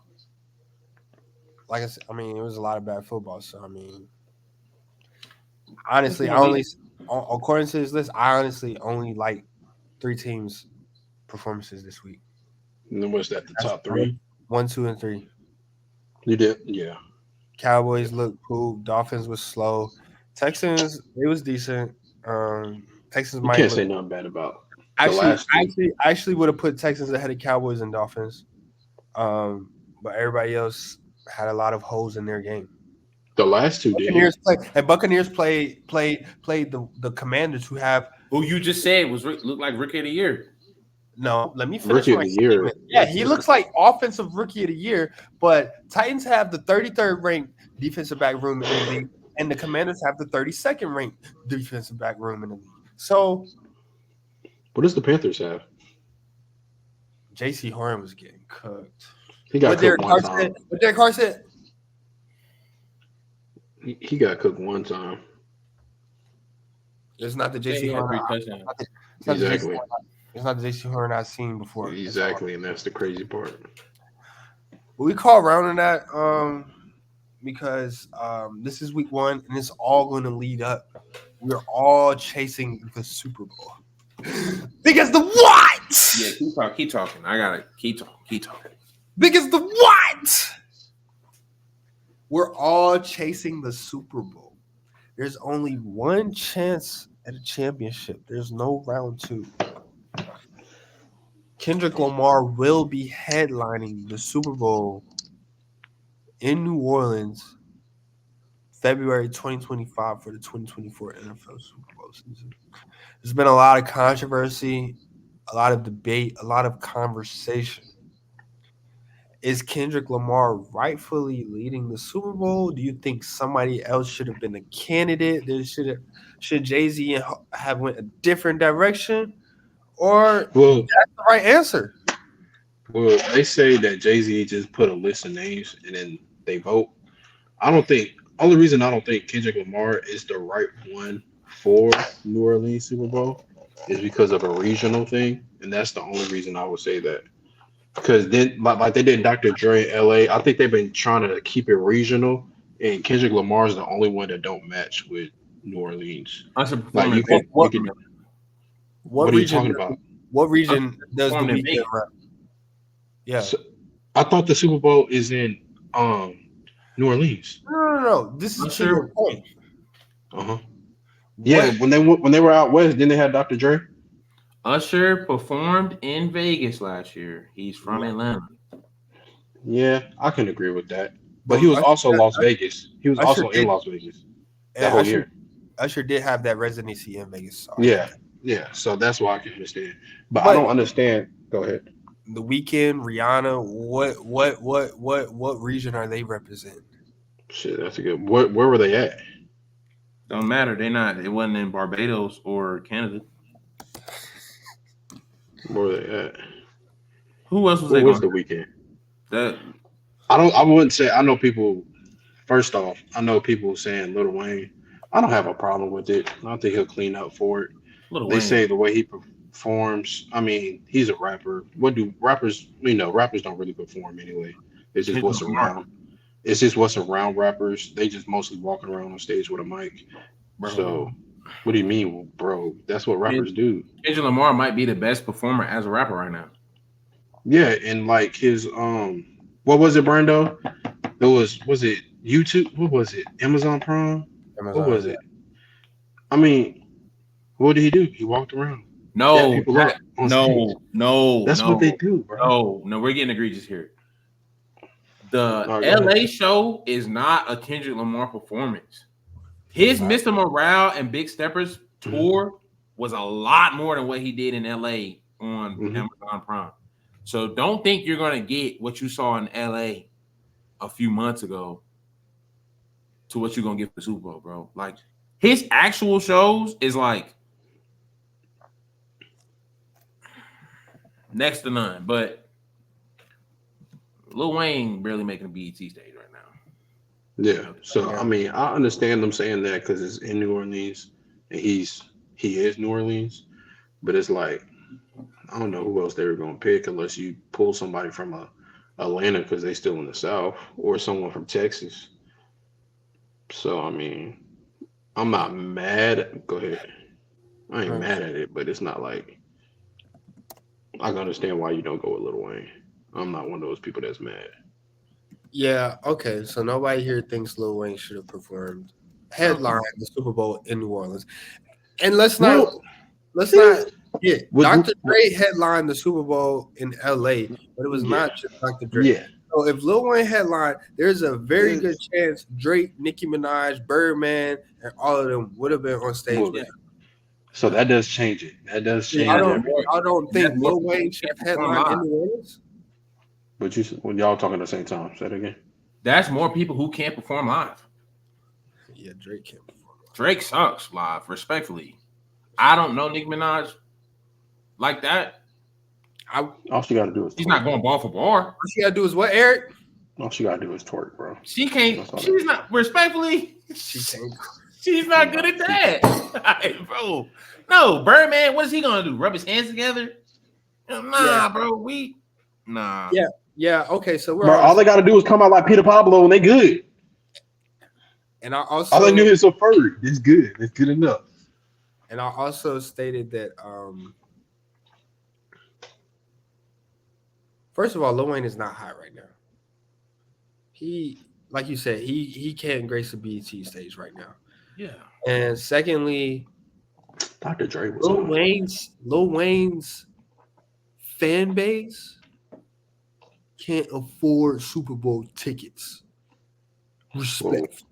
Like I said, I mean, it was a lot of bad football. So I mean, honestly, according to this list, I honestly only like 3 teams' performances this week. And what's that? The top 3? 1, 2, and 3. You did, yeah. Cowboys looked cool. Dolphins was slow. Texans, it was decent. Texans might. You can't say nothing bad about. I actually would have put Texans ahead of Cowboys and Dolphins. But everybody else had a lot of holes in their game. The last 2 Buccaneers played the Commanders who you just said looked like Rookie of the Year. No, let me finish Rookie of the Year. Yeah, he looks like offensive Rookie of the Year, but Titans have the 33rd ranked defensive back room in the league, and the Commanders have the 32nd ranked defensive back room in the league. So, what does the Panthers have? J.C. Horn was getting cooked. He got cooked one time. What Derek Carr said? He got cooked one time. It's not the J.C. Horn. Exactly. It's not the J.C. Horn I've seen before. Exactly, and that's the crazy part. We call around on that because this is week 1, and it's all going to lead up. We're all chasing the Super Bowl. Because the what? Yeah, keep talking. I gotta keep talking. Because the what? We're all chasing the Super Bowl. There's only one chance at a championship. There's no round 2. Kendrick Lamar will be headlining the Super Bowl in New Orleans, February 2025 for the 2024 NFL Super Bowl season. There's been a lot of controversy, a lot of debate, a lot of conversation. Is Kendrick Lamar rightfully leading the Super Bowl? Do you think somebody else should have been a candidate? Should Jay-Z have went a different direction? Or that's the right answer? Well, they say that Jay-Z just put a list of names and then they vote. Only reason I don't think Kendrick Lamar is the right one for New Orleans Super Bowl is because of a regional thing, and that's the only reason I would say that. Because then, like they did Dr. Dre in LA, I think they've been trying to keep it regional, and Kendrick Lamar is the only one that don't match with New Orleans. Like you could, what what are you region? talking about? What region does the Performed in weekend Vegas. rep? Yeah. So, I thought the Super Bowl is in New Orleans. No. This is to your point. Uh-huh. Yeah, when they were out west, then they had Dr. Dre. Usher performed in Vegas last year. He's from Atlanta. Yeah, I can agree with that. But he was also Las Vegas. He was also in Las Vegas that whole year. Usher did have that residency in Vegas. So Yeah. So that's why I can understand. But I don't understand. Go ahead. The Weeknd, Rihanna, what region are they representing? Shit, that's a good. Where were they at? Don't matter. It wasn't in Barbados or Canada. Where were they at? Who else was Who they was going? the Weeknd? That I wouldn't say. I know people. First off, I know people saying Lil Wayne. I don't have a problem with it. I think he'll clean up for it. They say the way he performs. I mean, he's a rapper. What do rappers? Rappers don't really perform anyway. It's just what's around. It's just what's around rappers. They just mostly walking around on stage with a mic. Bro. So, what do you mean, bro? That's what rappers do. Kendrick Lamar might be the best performer as a rapper right now. Yeah, and like his what was it, Brando? Was it YouTube? What was it? Amazon Prime? What was it? I mean, what did he do? He walked around. No. That's what they do, bro. No, we're getting egregious here. The LA show is not a Kendrick Lamar performance. His Mr. Morale and Big Steppers tour was a lot more than what he did in LA on Amazon Prime. So don't think you're going to get what you saw in LA a few months ago to what you're going to get for the Super Bowl, bro. Like, his actual shows is like next to none. But Lil Wayne barely making a BET stage right now. Yeah. So, I mean, I understand them saying that because it's in New Orleans and he is New Orleans. But it's like, I don't know who else they were going to pick unless you pull somebody from Atlanta because they still in the South or someone from Texas. So, I mean, I'm not mad. Go ahead. I ain't mad at it, but it's not like I can understand why you don't go with Lil Wayne. I'm not one of those people that's mad. Yeah, okay. So nobody here thinks Lil Wayne should have performed headline the Super Bowl in New Orleans. And let's not Dr. Dre headlined the Super Bowl in LA, but it was not just Dr. Dre. Yeah. So if Lil Wayne headlined, there's a very good chance Drake, Nicki Minaj, Birdman, and all of them would have been on stage with him. So that does change it. That does change I everything. don't think Lil Wayne should have headlined in New Orleans. But when y'all talking at the same time, say that again. That's more people who can't perform live. Yeah, Drake can't perform live. Drake sucks live, respectfully. I don't know Nicki Minaj like that. All she got to do is she's not going bar for bar. All she got to do is what, Eric? All she got to do is twerk, bro. She can't. She's not, respectfully, she can't. She's not good at that. Bro. No, Birdman, what is he going to do? Rub his hands together? Bro. Nah. Yeah, okay, so we're all they got to do is come out like Peter Pablo and they good. And I also all they do is subvert. It's good. It's good enough. And I also stated that first of all, Lil Wayne is not hot right now. He, like you said, he can't grace the BET stage right now. Yeah. And secondly, Dr. Dre was Lil Wayne's fan base can't afford Super Bowl tickets. Respect.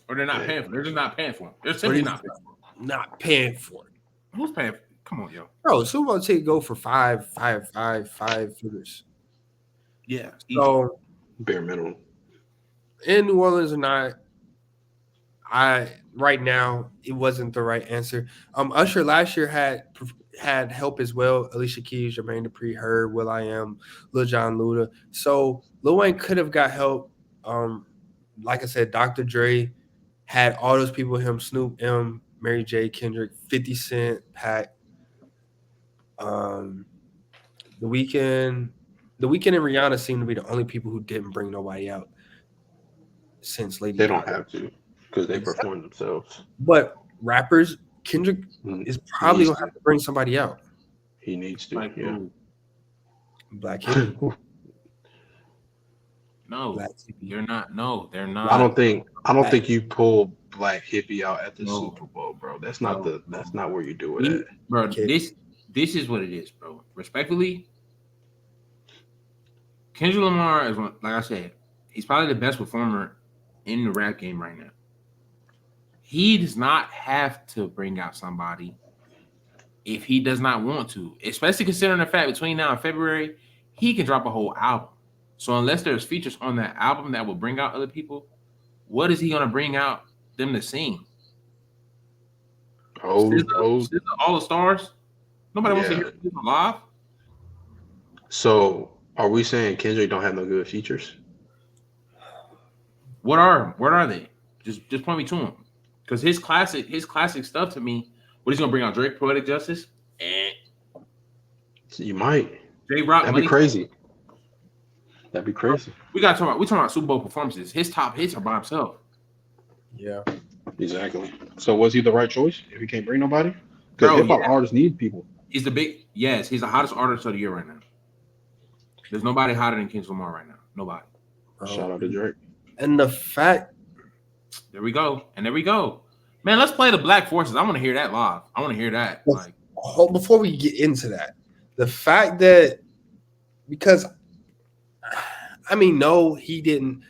Or they're not paying for it. They're just not paying for it. They're simply not paying for it. Not paying for it. Who's paying for it? Come on, yo. Bro, Super Bowl ticket go for five figures. Yeah. So bare minimum. In New Orleans or not, right now it wasn't the right answer. Usher last year had help as well. Alicia Keys, Jermaine Dupri, Her, Will I Am, Lil Jon Luda. So Lil Wayne could have got help. Like I said, Dr. Dre had all those people, him, Snoop, M, Mary J, Kendrick, 50 Cent, Pac. The Weeknd and Rihanna seem to be the only people who didn't bring nobody out since Lady They Gaga. don't have to because they perform themselves. But rappers, Kendrick is probably gonna have to bring somebody out. He needs to. Like, Yeah. Black Hippie. No, Black Hippie. you're not. No, they're not. I don't think you pull Black Hippie out at the No. Super Bowl, bro. That's not where you do it He- at. bro. This is what it is, bro. Respectfully, Kendrick Lamar is one. Like I said, he's probably the best performer in the rap game right now. He does not have to bring out somebody if he does not want to, especially considering the fact between now and February, he can drop a whole album. So unless there's features on that album that will bring out other people, what is he going to bring out them to sing? All the stars? Nobody wants to hear him live. So are we saying Kendrick don't have no good features? What are they? Just point me to him. Because his classic stuff to me, what he's gonna bring out Drake, Poetic Justice, and You might. J-Rock. That'd be crazy. That'd be crazy. We talking about Super Bowl performances. His top hits are by himself. Yeah. Exactly. So was he the right choice if he can't bring nobody? Because hip hop artists need people. He's the hottest artist of the year right now. There's nobody hotter than Kendrick Lamar right now. Nobody. Shout out to Drake. And the fact. There we go. Man, let's play the Black Forces. I want to hear that live. I want to hear that. Like, before we get into that, the fact that because no, he didn't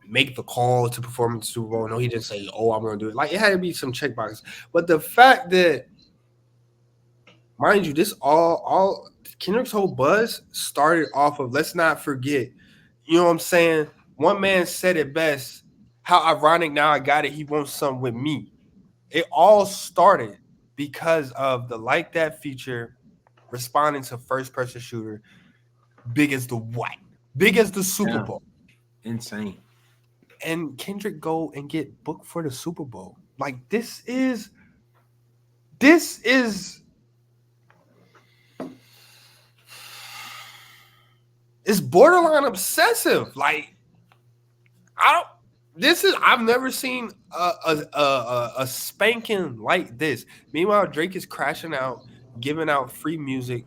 make the call to perform in the Super Bowl. No, he didn't say, "Oh, I'm going to do it." Like, it had to be some checkboxes. But the fact that, mind you, this all Kendrick's whole buzz started off of, let's not forget, you know what I'm saying? One man said it best. How ironic, now I got it. He wants some with me. It all started because of the Like That feature, responding to First Person Shooter, big as the Super Bowl. Insane. And Kendrick go and get booked for the Super Bowl. Like, this is it's borderline obsessive. Like, I've never seen a spanking like this. Meanwhile, Drake is crashing out, giving out free music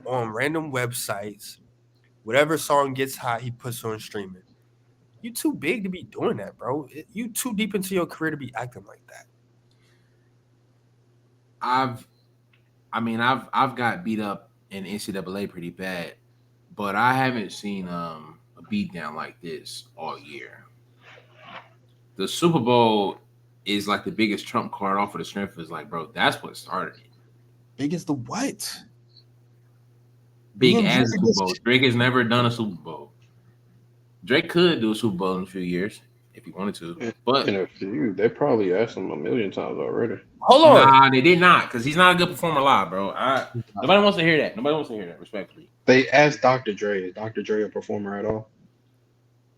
on random websites. Whatever song gets hot, he puts on streaming. You too big to be doing that, bro. You too deep into your career to be acting like that. I've got beat up in NCAA pretty bad, but I haven't seen a beatdown like this all year. The Super Bowl is like the biggest trump card off of the strength. Is like, bro, that's what started it. Big as the what? Big as Super Bowl. Drake has never done a Super Bowl. Drake could do a Super Bowl in a few years if he wanted to, but in a few, they probably asked him a million times already. Hold on, nah, they did not, because he's not a good performer live, bro. Nobody wants to hear that. Respectfully. They asked Dr. Dre. Is Dr. Dre a performer at all?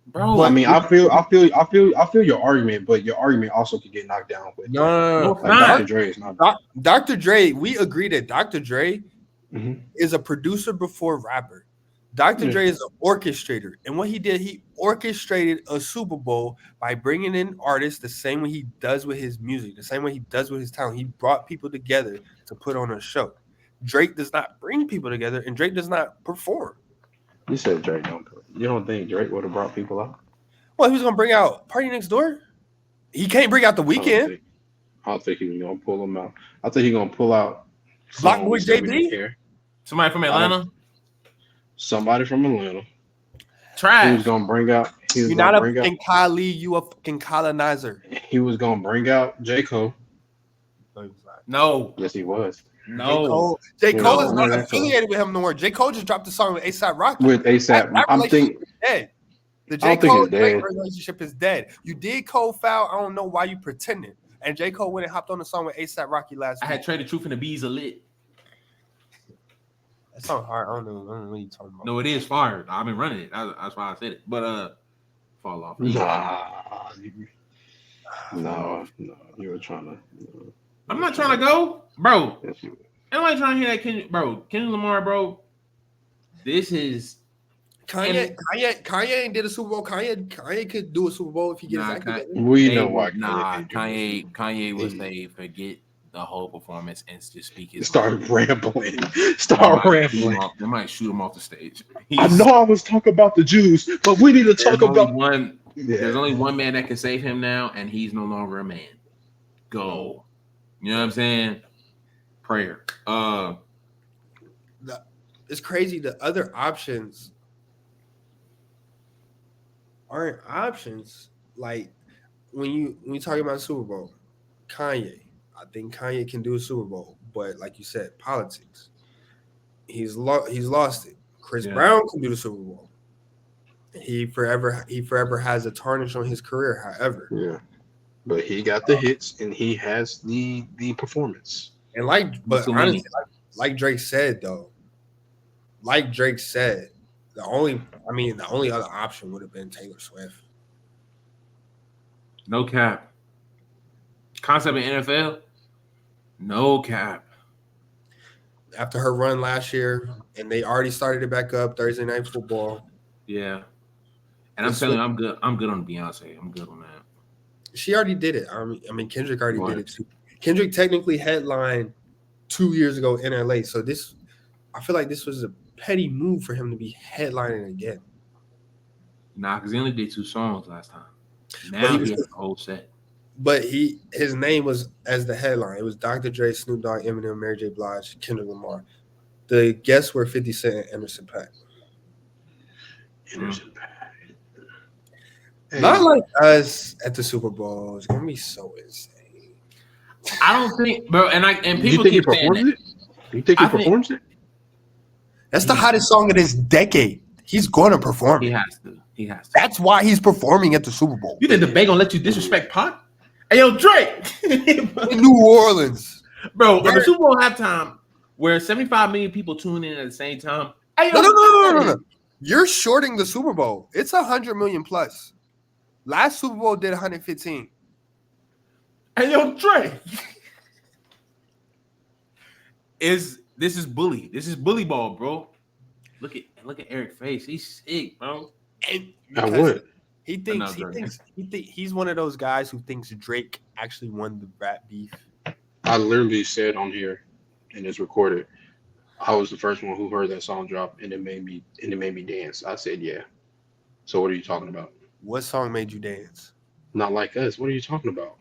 Bro, I mean, I feel your argument, but your argument also could get knocked down with no. Like Dr. Dre is not. Dr. Dre, we agree that Dr. Dre is a producer before rapper. Dr. Dre is an orchestrator. And what he did, he orchestrated a Super Bowl by bringing in artists the same way he does with his music, the same way he does with his talent. He brought people together to put on a show. Drake does not bring people together, and Drake does not perform. You said Drake don't. You don't think Drake would have brought people out? Well, he was going to bring out Party Next Door. He can't bring out The Weeknd. I don't think he was going to pull them out. I think he's going to pull out Block Boy JB? Somebody from Atlanta? Somebody from Atlanta. Trash. He was going to bring out. You're not a fucking Kylie. You a fucking colonizer. He was going to bring out J. Cole. No. Yes, he was. No. J. Cole is not affiliated with him no more. J. Cole just dropped the song with A$AP Rocky. With A$AP. I'm thinking dead. The J. Cole relationship is dead. You did Cole foul. I don't know why you pretending. And J. Cole went and hopped on the song with A$AP Rocky last week. I had traded Truth and the Bees a lit. That song hard. I don't know what you're talking about. No, it is fire. I've been running it. That's why I said it. But fall off. No, you were trying to. I'm not trying to go, bro. Yes, you were. Nobody trying to hear that Kendrick, bro. Kendrick Lamar, bro. This is Kanye ain't did a Super Bowl. Kanye could do a Super Bowl if he gets active. We know why Kanye was they forget the whole performance and just speak his Start rambling. They might shoot him off the stage. I know I was talking about the Jews, but we need to talk about one. Yeah. There's only one man that can save him now, and he's no longer a man. Go. You know what I'm saying? Prayer. It's crazy. The other options aren't options. Like when you talking about Super Bowl, Kanye. I think Kanye can do a Super Bowl, but like you said, politics. He's lost it. Chris Brown can do the Super Bowl. He forever has a tarnish on his career. However, but he got the hits and he has the performance. And honestly, like Drake said, the only other option would have been Taylor Swift. No cap. Concept in NFL, no cap. After her run last year, and they already started it back up Thursday Night Football. Yeah, and I'm telling you, I'm good. I'm good on Beyonce. I'm good on that. She already did it. I mean, Kendrick already did it too. Kendrick technically headlined 2 years ago in LA, so I feel like this was a petty move for him to be headlining again. Nah, because he only did 2 songs last time. Now he has the whole set. But his name was as the headline. It was Dr. Dre, Snoop Dogg, Eminem, Mary J. Blige, Kendrick Lamar. The guests were 50 Cent and Anderson .Paak. Anderson .Paak. Hey. Not like us at the Super Bowl. It's gonna be so insane. I don't think, bro. And people keep saying that. You think he performs it? That's the hottest song of this decade. He's going to perform. He has to. That's why he's performing at the Super Bowl. You think the Bay gonna let you disrespect Pac? Hey, yo, Drake. In New Orleans. Bro, at the Super Bowl halftime, where 75 million people tune in at the same time. Hey, yo, No. You're shorting the Super Bowl. It's 100 million plus. Last Super Bowl did 115. Hey, yo, Drake. This is bully. This is bully ball, bro. Look at Eric's face. He's sick, bro. I would. He's one of those guys who thinks Drake actually won the rap beef. I literally said on here, and it's recorded, I was the first one who heard that song drop, and it made me dance. I said, yeah. So what are you talking about? What song made you dance? Not Like Us. What are you talking about?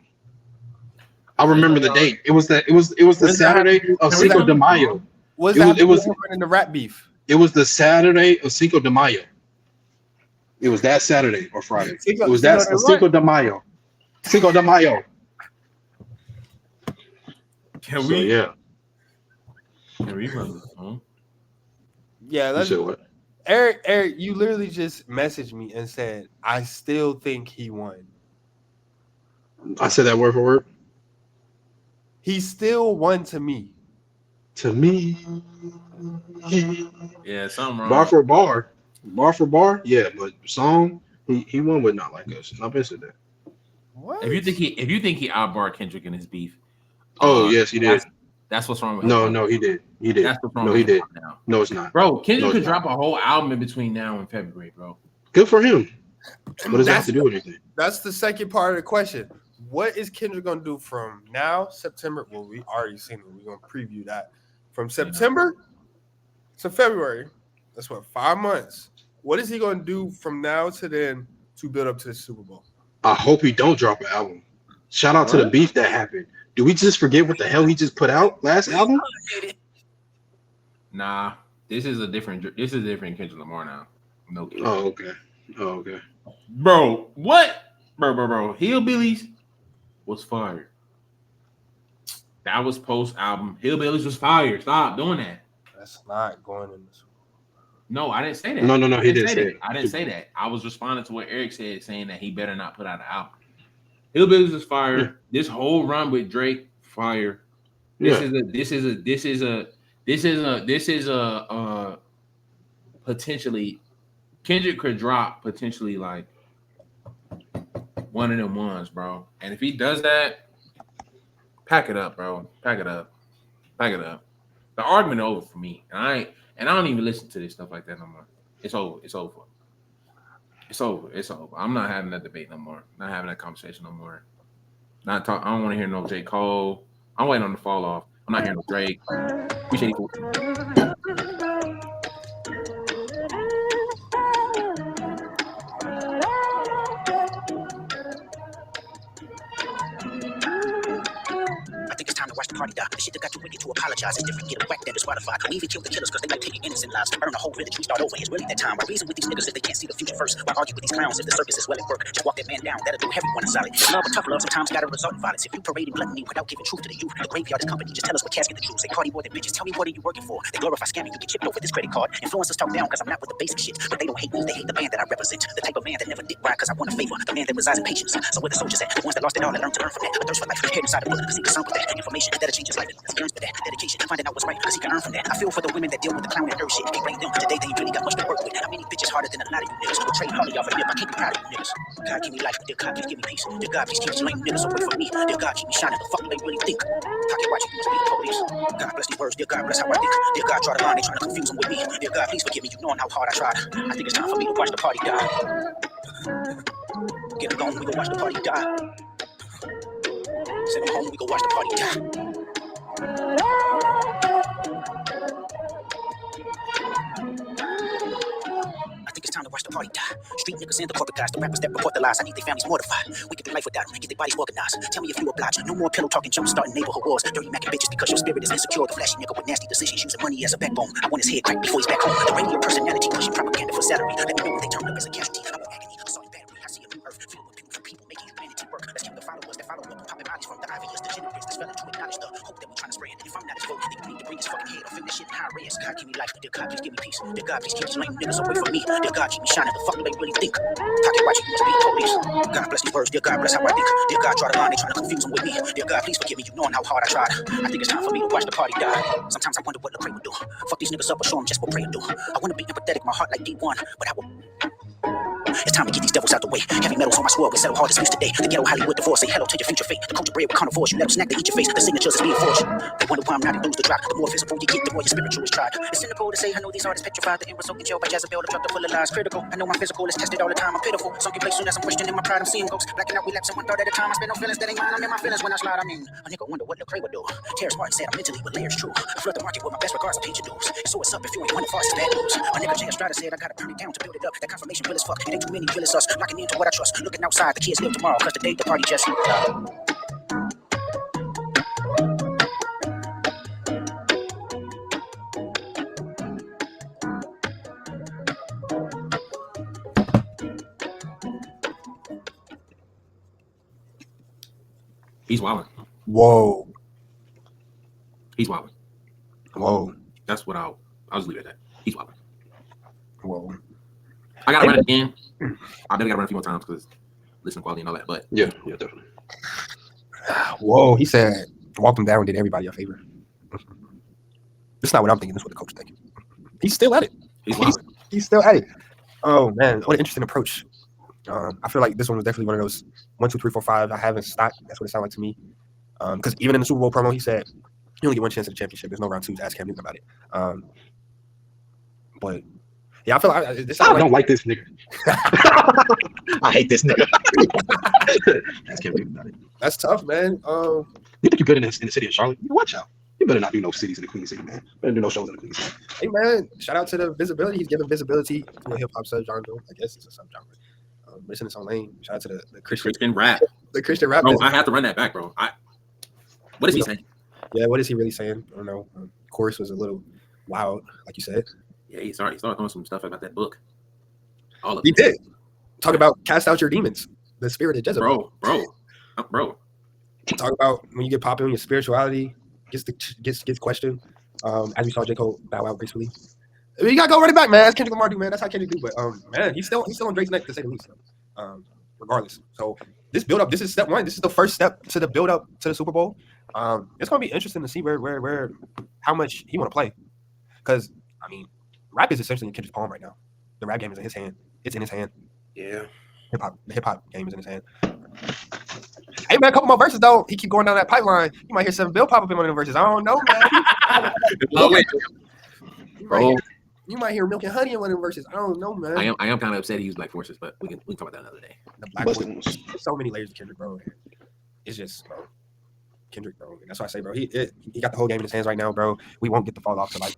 I remember the date. It was the Saturday of Cinco de Mayo. It was in the rap beef. It was the Saturday of Cinco de Mayo. It was that Saturday or Friday. It was that Cinco de Mayo. Cinco de Mayo. Can we run this, huh? Yeah, that's what? Eric, you literally just messaged me and said, I still think he won. I said that word for word. He still won to me. To me. Yeah, something wrong. Bar for bar. Bar for bar, yeah, but song, he won with Not Like Us. I missed that. What? If you think he outbarred Kendrick in his beef. Oh, yes, he did. That's what's wrong with him. No, he did. He did. That's what's wrong with he did. Him now. No, it's not. Bro, Kendrick could drop a whole album in between now and February, bro. Good for him. What does that have to do with anything? That's the second part of the question. What is Kendrick going to do from now, September? Well, we already seen it. We're going to preview that. From September to February, that's what, 5 months. What is he going to do from now to then to build up to the Super Bowl? I hope he don't drop an album. Shout out to the beef that happened. Do we just forget what the hell he just put out last album? Nah, this is a different Kendrick Lamar now. No kidding. Oh, okay. Bro, what? Bro. Hillbillies was fired. That was post album. Hillbillies was fired. Stop doing that. That's not going in the Super Bowl. No, I didn't say that. No, he didn't say that. I didn't say that. I was responding to what Eric said, saying that he better not put out an album. Hillbillies was fired. Yeah. This whole run with Drake, fire. This is a potentially Kendrick could drop potentially like one of them ones, bro. And if he does that, pack it up, bro. Pack it up. The argument over for me, and I don't even listen to this stuff like that no more. It's over. It's over. It's over. It's over. I'm not having that debate no more. Not having that conversation no more. Not talk. I don't want to hear no J. Cole. I'm waiting on the fall off. I'm not hearing no Drake. Appreciate it. I think it's time to watch the party die. The shit that got you wicked to apologize. It's different, get a whack that disqualified. We even kill the killers because they like taking innocent lives. Earn a whole village, we start over. It's really that time. Why reason with these niggas if they can't see the future first? Why argue with these clowns if the circus is well at work? Just walk that man down, that'll do everyone a solid. Love or tough love sometimes gotta result in violence. If you parading gluttony without giving truth to the youth, the graveyard is company. Just tell us what casket the truth. Say party more than bitches. Tell me what are you working for? They glorify scamming, you get chipped over this credit card. Influencers talk down because I'm not with the basic shit. But they don't hate me, they hate the man that I represent. The type of man that never did right because I want a favor. The man that resides in patience. So where the soldiers at? The ones that lost it all and learned to learn from that. A thirst for life, head inside the book because he can sunk with that information that'll change his life. He yearns for that dedication, finding out what's right because he can earn from that. I feel for the women that deal with the clown and nerd shit. Can't bring them today, they ain't really got much to work with. How many bitches harder than a lot of you niggas? We'll trade Harley off a nip. I can't be proud of you niggas. God give me life, dear God please give me peace. Dear God please keep these lame niggas away from me. Dear God keep me shining. The fuck do they really think? Pocket watching, you must be the police. God bless these words, dear God bless how I think. Dear God draw the line, they trying to confuse them with me. Dear God please forgive me, you knowing how hard I tried. I think it's time for me to watch the party die. Get it going, we go watch the party die. Send them home, we go watch the party die. I think it's time to watch the party die. Street niggas and the corporate guys, the rappers that report the lies. I need their families mortified. We can do life without them, get their bodies organized. Tell me if you oblige. No more pillow talking, jump starting neighborhood wars. Dirty macking bitches because your spirit is insecure. The flashy nigga with nasty decisions, using money as a backbone. I want his head cracked before he's back home. The radio personality pushing propaganda for salary. Let me know when they turn up as a casualty. I'm in agony, assault battery. I see a new earth filled with beautiful people making humanity work. Let's keep the followers that follow up, popping bodies from the obvious degenerates. That's failing to acknowledge the hope that we're trying to spread. If I'm not his vote, then you need to bring his fucking head off in this shit in high res. God give me life, dear God please give me peace. Dear God please keep these lame niggas away from me. Dear God keep me shining. The fuck do they really think? Pocket watching, you must be the police. God bless these words, dear God bless how I think. Dear God draw the line, they trying to confuse them with me. Dear God please forgive me, you knowing how hard I tried. I think it's time for me to watch the party die. Sometimes I wonder what Lecrae would do. Fuck these niggas up or show them just what prayer do. I wanna be empathetic, my heart like D1, but I will. It's time to get these devils out the way. Heavy metals on my sword, we settle hard disputes today. The ghetto Hollywood divorce, say hello to your future fate. The culture bread with carnivores, you let them snack to eat your face. The signatures is being forged. They wonder why I'm not enthused to drop. The more physical you get, the more your spiritual is tried. It's cynical to say I know these artists petrified. The end result in jail by Jezebel, the truck full of lies. Critical, I know my physical is tested all the time. I'm pitiful, sunken place soon as I'm questioning my pride. I'm seeing ghosts, blacking out, relapsing one thought at a time. I spend no feelings that ain't mine. I'm in my feelings when I slide. I mean, a nigga wonder what Lecrae would do. Terrence Martin said I'm mentally, but layers true. I flood the market with my best regards to page your dues. So what's up if you ain't one of us, bad news. My nigga Jay Estrada said I gotta burn it down to build it up. That confirmation real as fuck. It ain't too many real as us. Locking into what I trust. Looking outside, the kids live tomorrow. Cause today the party just He's wilding. Whoa. He's wilding. Whoa. That's what I'll just leave it at that. He's wilding. Whoa. I gotta run it again. I better gotta run a few more times because listen quality and all that. But yeah, definitely. Whoa. He said walk them down and did everybody a favor. That's not what I'm thinking. That's what the coach is thinking. He's still at it. He's still at it. Oh man, what an interesting approach. I feel like this one was definitely one of those 1, 2, 3, 4, 5. I haven't stopped. That's what it sounded like to me. Because even in the Super Bowl promo, he said you only get one chance at the championship. There's no round 2. Ask Cam Newton about it. But yeah, I feel like I don't like this nigga. I hate this nigga. Ask Cam Newton about it. That's tough, man. You think you're good in the city of Charlotte? Watch out. You better not do no cities in the Queen City, man. Better do no shows in the Queen City. Hey man, shout out to the visibility. He's giving visibility to a hip hop subgenre. I guess it's a subgenre. But it's in its own lane. Shout out to the Christian rap. The Christian rap. Bro, I have to run that back, bro. What is he saying? Yeah, what is he really saying? I don't know. Chorus was a little wild, like you said. Yeah, he started throwing some stuff about that book. All of he it. did. Talk about cast out your demons, the spirit of Jezebel. Bro. Talk about when you get popular, your spirituality gets questioned. As we saw J. Cole bow out gracefully. I mean, you gotta go running back, man. That's Kendrick Lamar do, man. That's how Kendrick do. But man, he's still on Drake's neck to say the least. Regardless. So this build up, this is step 1. This is the first step to the build up to the Super Bowl. It's gonna be interesting to see where how much he want to play. Because I mean, rap is essentially in Kendrick's palm right now. The rap game is in his hand. It's in his hand. Yeah. The hip hop game is in his hand. Hey man, a couple more verses though. He keep going down that pipeline. You might hear 7 Bill pop up in one of them verses. I don't know, man. Oh wait, You might hear Milk and Honey in one of them verses. I don't know, man. I am kind of upset he used Black Forces, but we can talk about that another day. The Black Boy, there's so many layers of Kendrick, bro. It's just, bro, Kendrick, bro. That's why I say, bro, he got the whole game in his hands right now, bro. We won't get the fall off to like.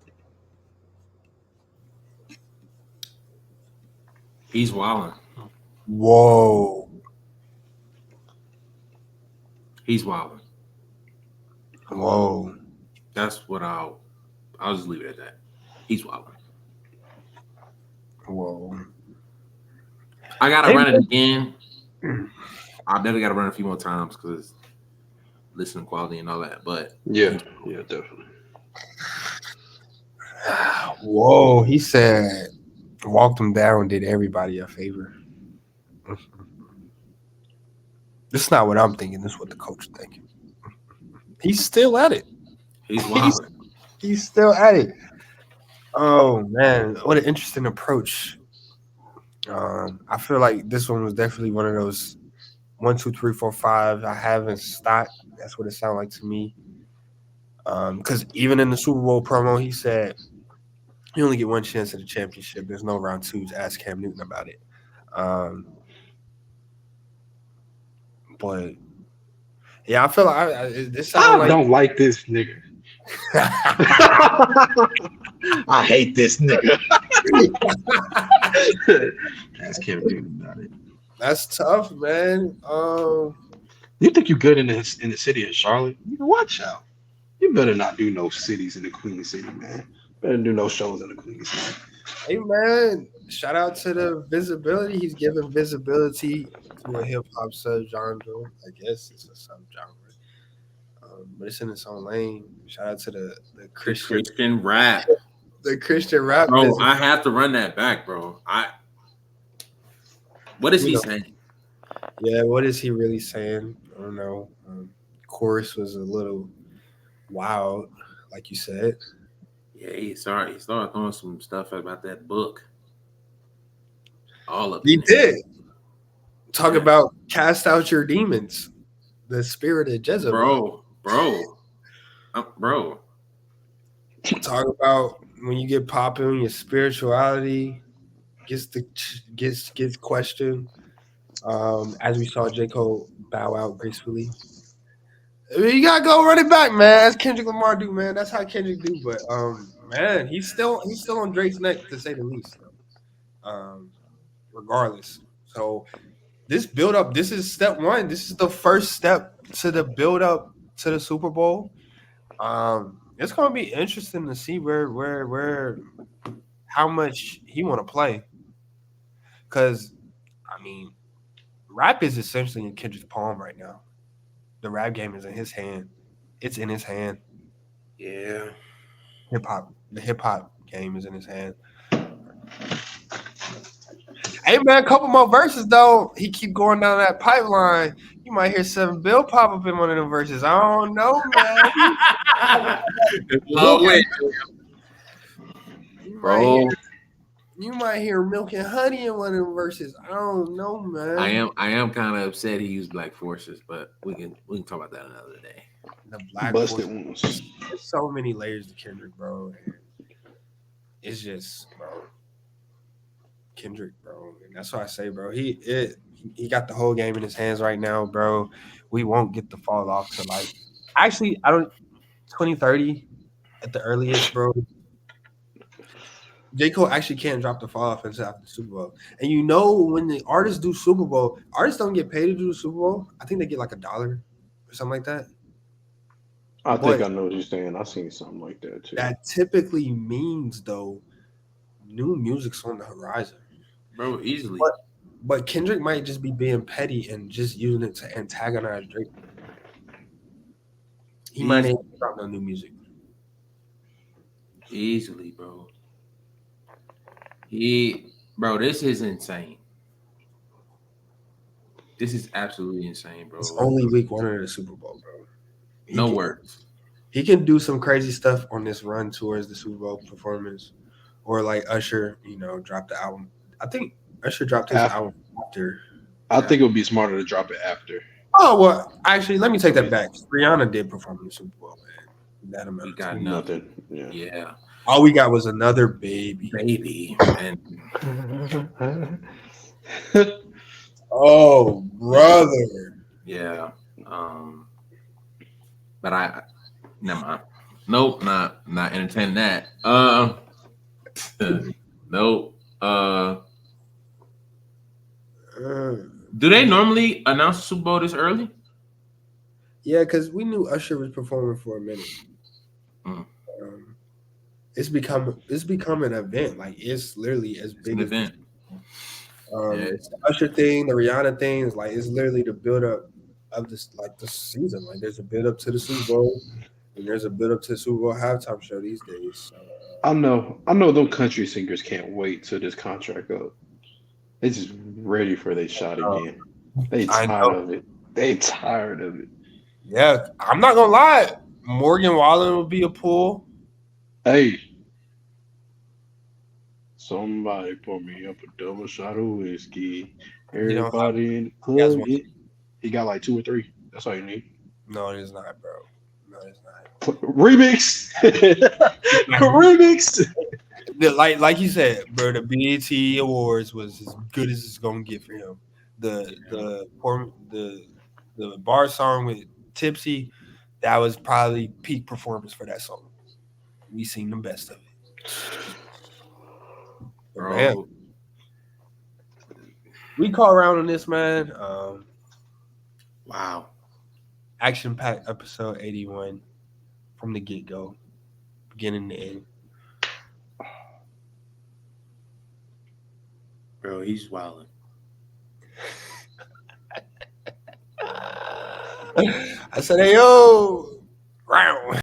He's wilding. Whoa. He's wilding. Whoa. That's what I'll just leave it at that. He's wilding. Whoa. I gotta run it again. I've definitely gotta run it a few more times because listening quality and all that. But yeah, definitely. Whoa, he said walked him down, did everybody a favor. This is not what I'm thinking. This is what the coach is thinking. He's still at it. He's wild. He's still at it. Oh man, what an interesting approach. I feel like this one was definitely one of those 1, 2, 3, 4, 5. I haven't stopped. That's what it sounded like to me. Because even in the Super Bowl promo, he said you only get one chance at the championship. There's no round 2s. Ask Cam Newton about it. But yeah, I feel like this. I don't like this nigga. I hate this nigga. Ask Cam Newton about it. That's tough, man. You think you good in the city of Charlotte? You watch out. You better not do no cities in the Queen City, man. Better do no shows in the Queen City. Hey man, shout out to the visibility. He's giving visibility to a hip hop subgenre. I guess it's a subgenre, but it's in its own lane. Shout out to the Christian rap. The Christian rap. Bro, I have to run that back, bro. What is he saying? Yeah, what is he really saying? I don't know. Chorus was a little wild, like you said. Yeah, he started throwing some stuff about that book. All of it. He did. Talk about cast out your demons. The spirit of Jezebel. Bro. Talk about when you get popping, your spirituality gets questioned. As we saw J. Cole bow out gracefully. I mean, you gotta go run it back, man. That's Kendrick Lamar do, man. That's how Kendrick do. But man, he's still on Drake's neck to say the least. Regardless. So this build up, this is step one. This is the first step to the build up to the Super Bowl. It's gonna be interesting to see where how much he want to play. Because I mean, rap is essentially in Kendrick's palm right now. The rap game is in his hand. It's in his hand. Yeah. The hip hop game is in his hand. Hey man, a couple more verses though. He keep going down that pipeline. You might hear 7 Bill pop up in one of them verses. I don't know, man. You might hear Milk and Honey in one of them verses. I don't know, man. I am kind of upset he used Black Forces, but we can talk about that another day. The Black busted ones. ones. There's so many layers to Kendrick, bro. And it's just, bro. Kendrick, bro. And that's why I say, bro, he got the whole game in his hands right now, bro. We won't get the fall off to like actually 2030 at the earliest, bro. J. Cole actually can't drop the fall off until after the Super Bowl. And you know when the artists do Super Bowl, artists don't get paid to do the Super Bowl. I think they get like $1 or something like that. I think I know what you're saying. I've seen something like that too. That typically means though new music's on the horizon. Bro, easily. But Kendrick might just be being petty and just using it to antagonize Drake. He might not drop no new music. Easily, bro. Bro, this is insane. This is absolutely insane, bro. It's only week 1 of the Super Bowl, bro. No words. He can do some crazy stuff on this run towards the Super Bowl performance. Or like Usher, dropped the album. I think Usher dropped his album after. I think it would be smarter to drop it after. Oh well, actually, let me take that back. Rihanna did perform in the Super Bowl, man. That amount. We Of got time. nothing. Yeah. Yeah. All we got was another baby. And Oh, brother. yeah. But I never mind. Nope, not entertaining that. Nope. Do they normally announce the Super Bowl this early? Yeah, because we knew Usher was performing for a minute. It's become an event. Like it's literally as big as event. The Usher thing, the Rihanna thing is like it's literally the build up of this season. Like there's a build up to the Super Bowl, and there's a build up to the Super Bowl halftime show these days. So, I know those country singers can't wait till this contract up. They just ready for their shot again. They tired of it. They tired of it. Yeah, I'm not gonna lie. Morgan Wallen would be a pull. Hey, somebody pour me up a double shot of whiskey. Everybody in the club. He got like 2 or 3. That's all you need. No, it is not, bro. No, it's not. Remix. Remix. Like you said, bro, the BET Awards was as good as it's gonna get for him. The bar song with Tipsy, that was probably peak performance for that song. We seen the best of it. But man, we call around on this, man. Wow. Action-packed episode 81 from the get-go, beginning to end. Bro, he's wilding. I said, hey, yo, round.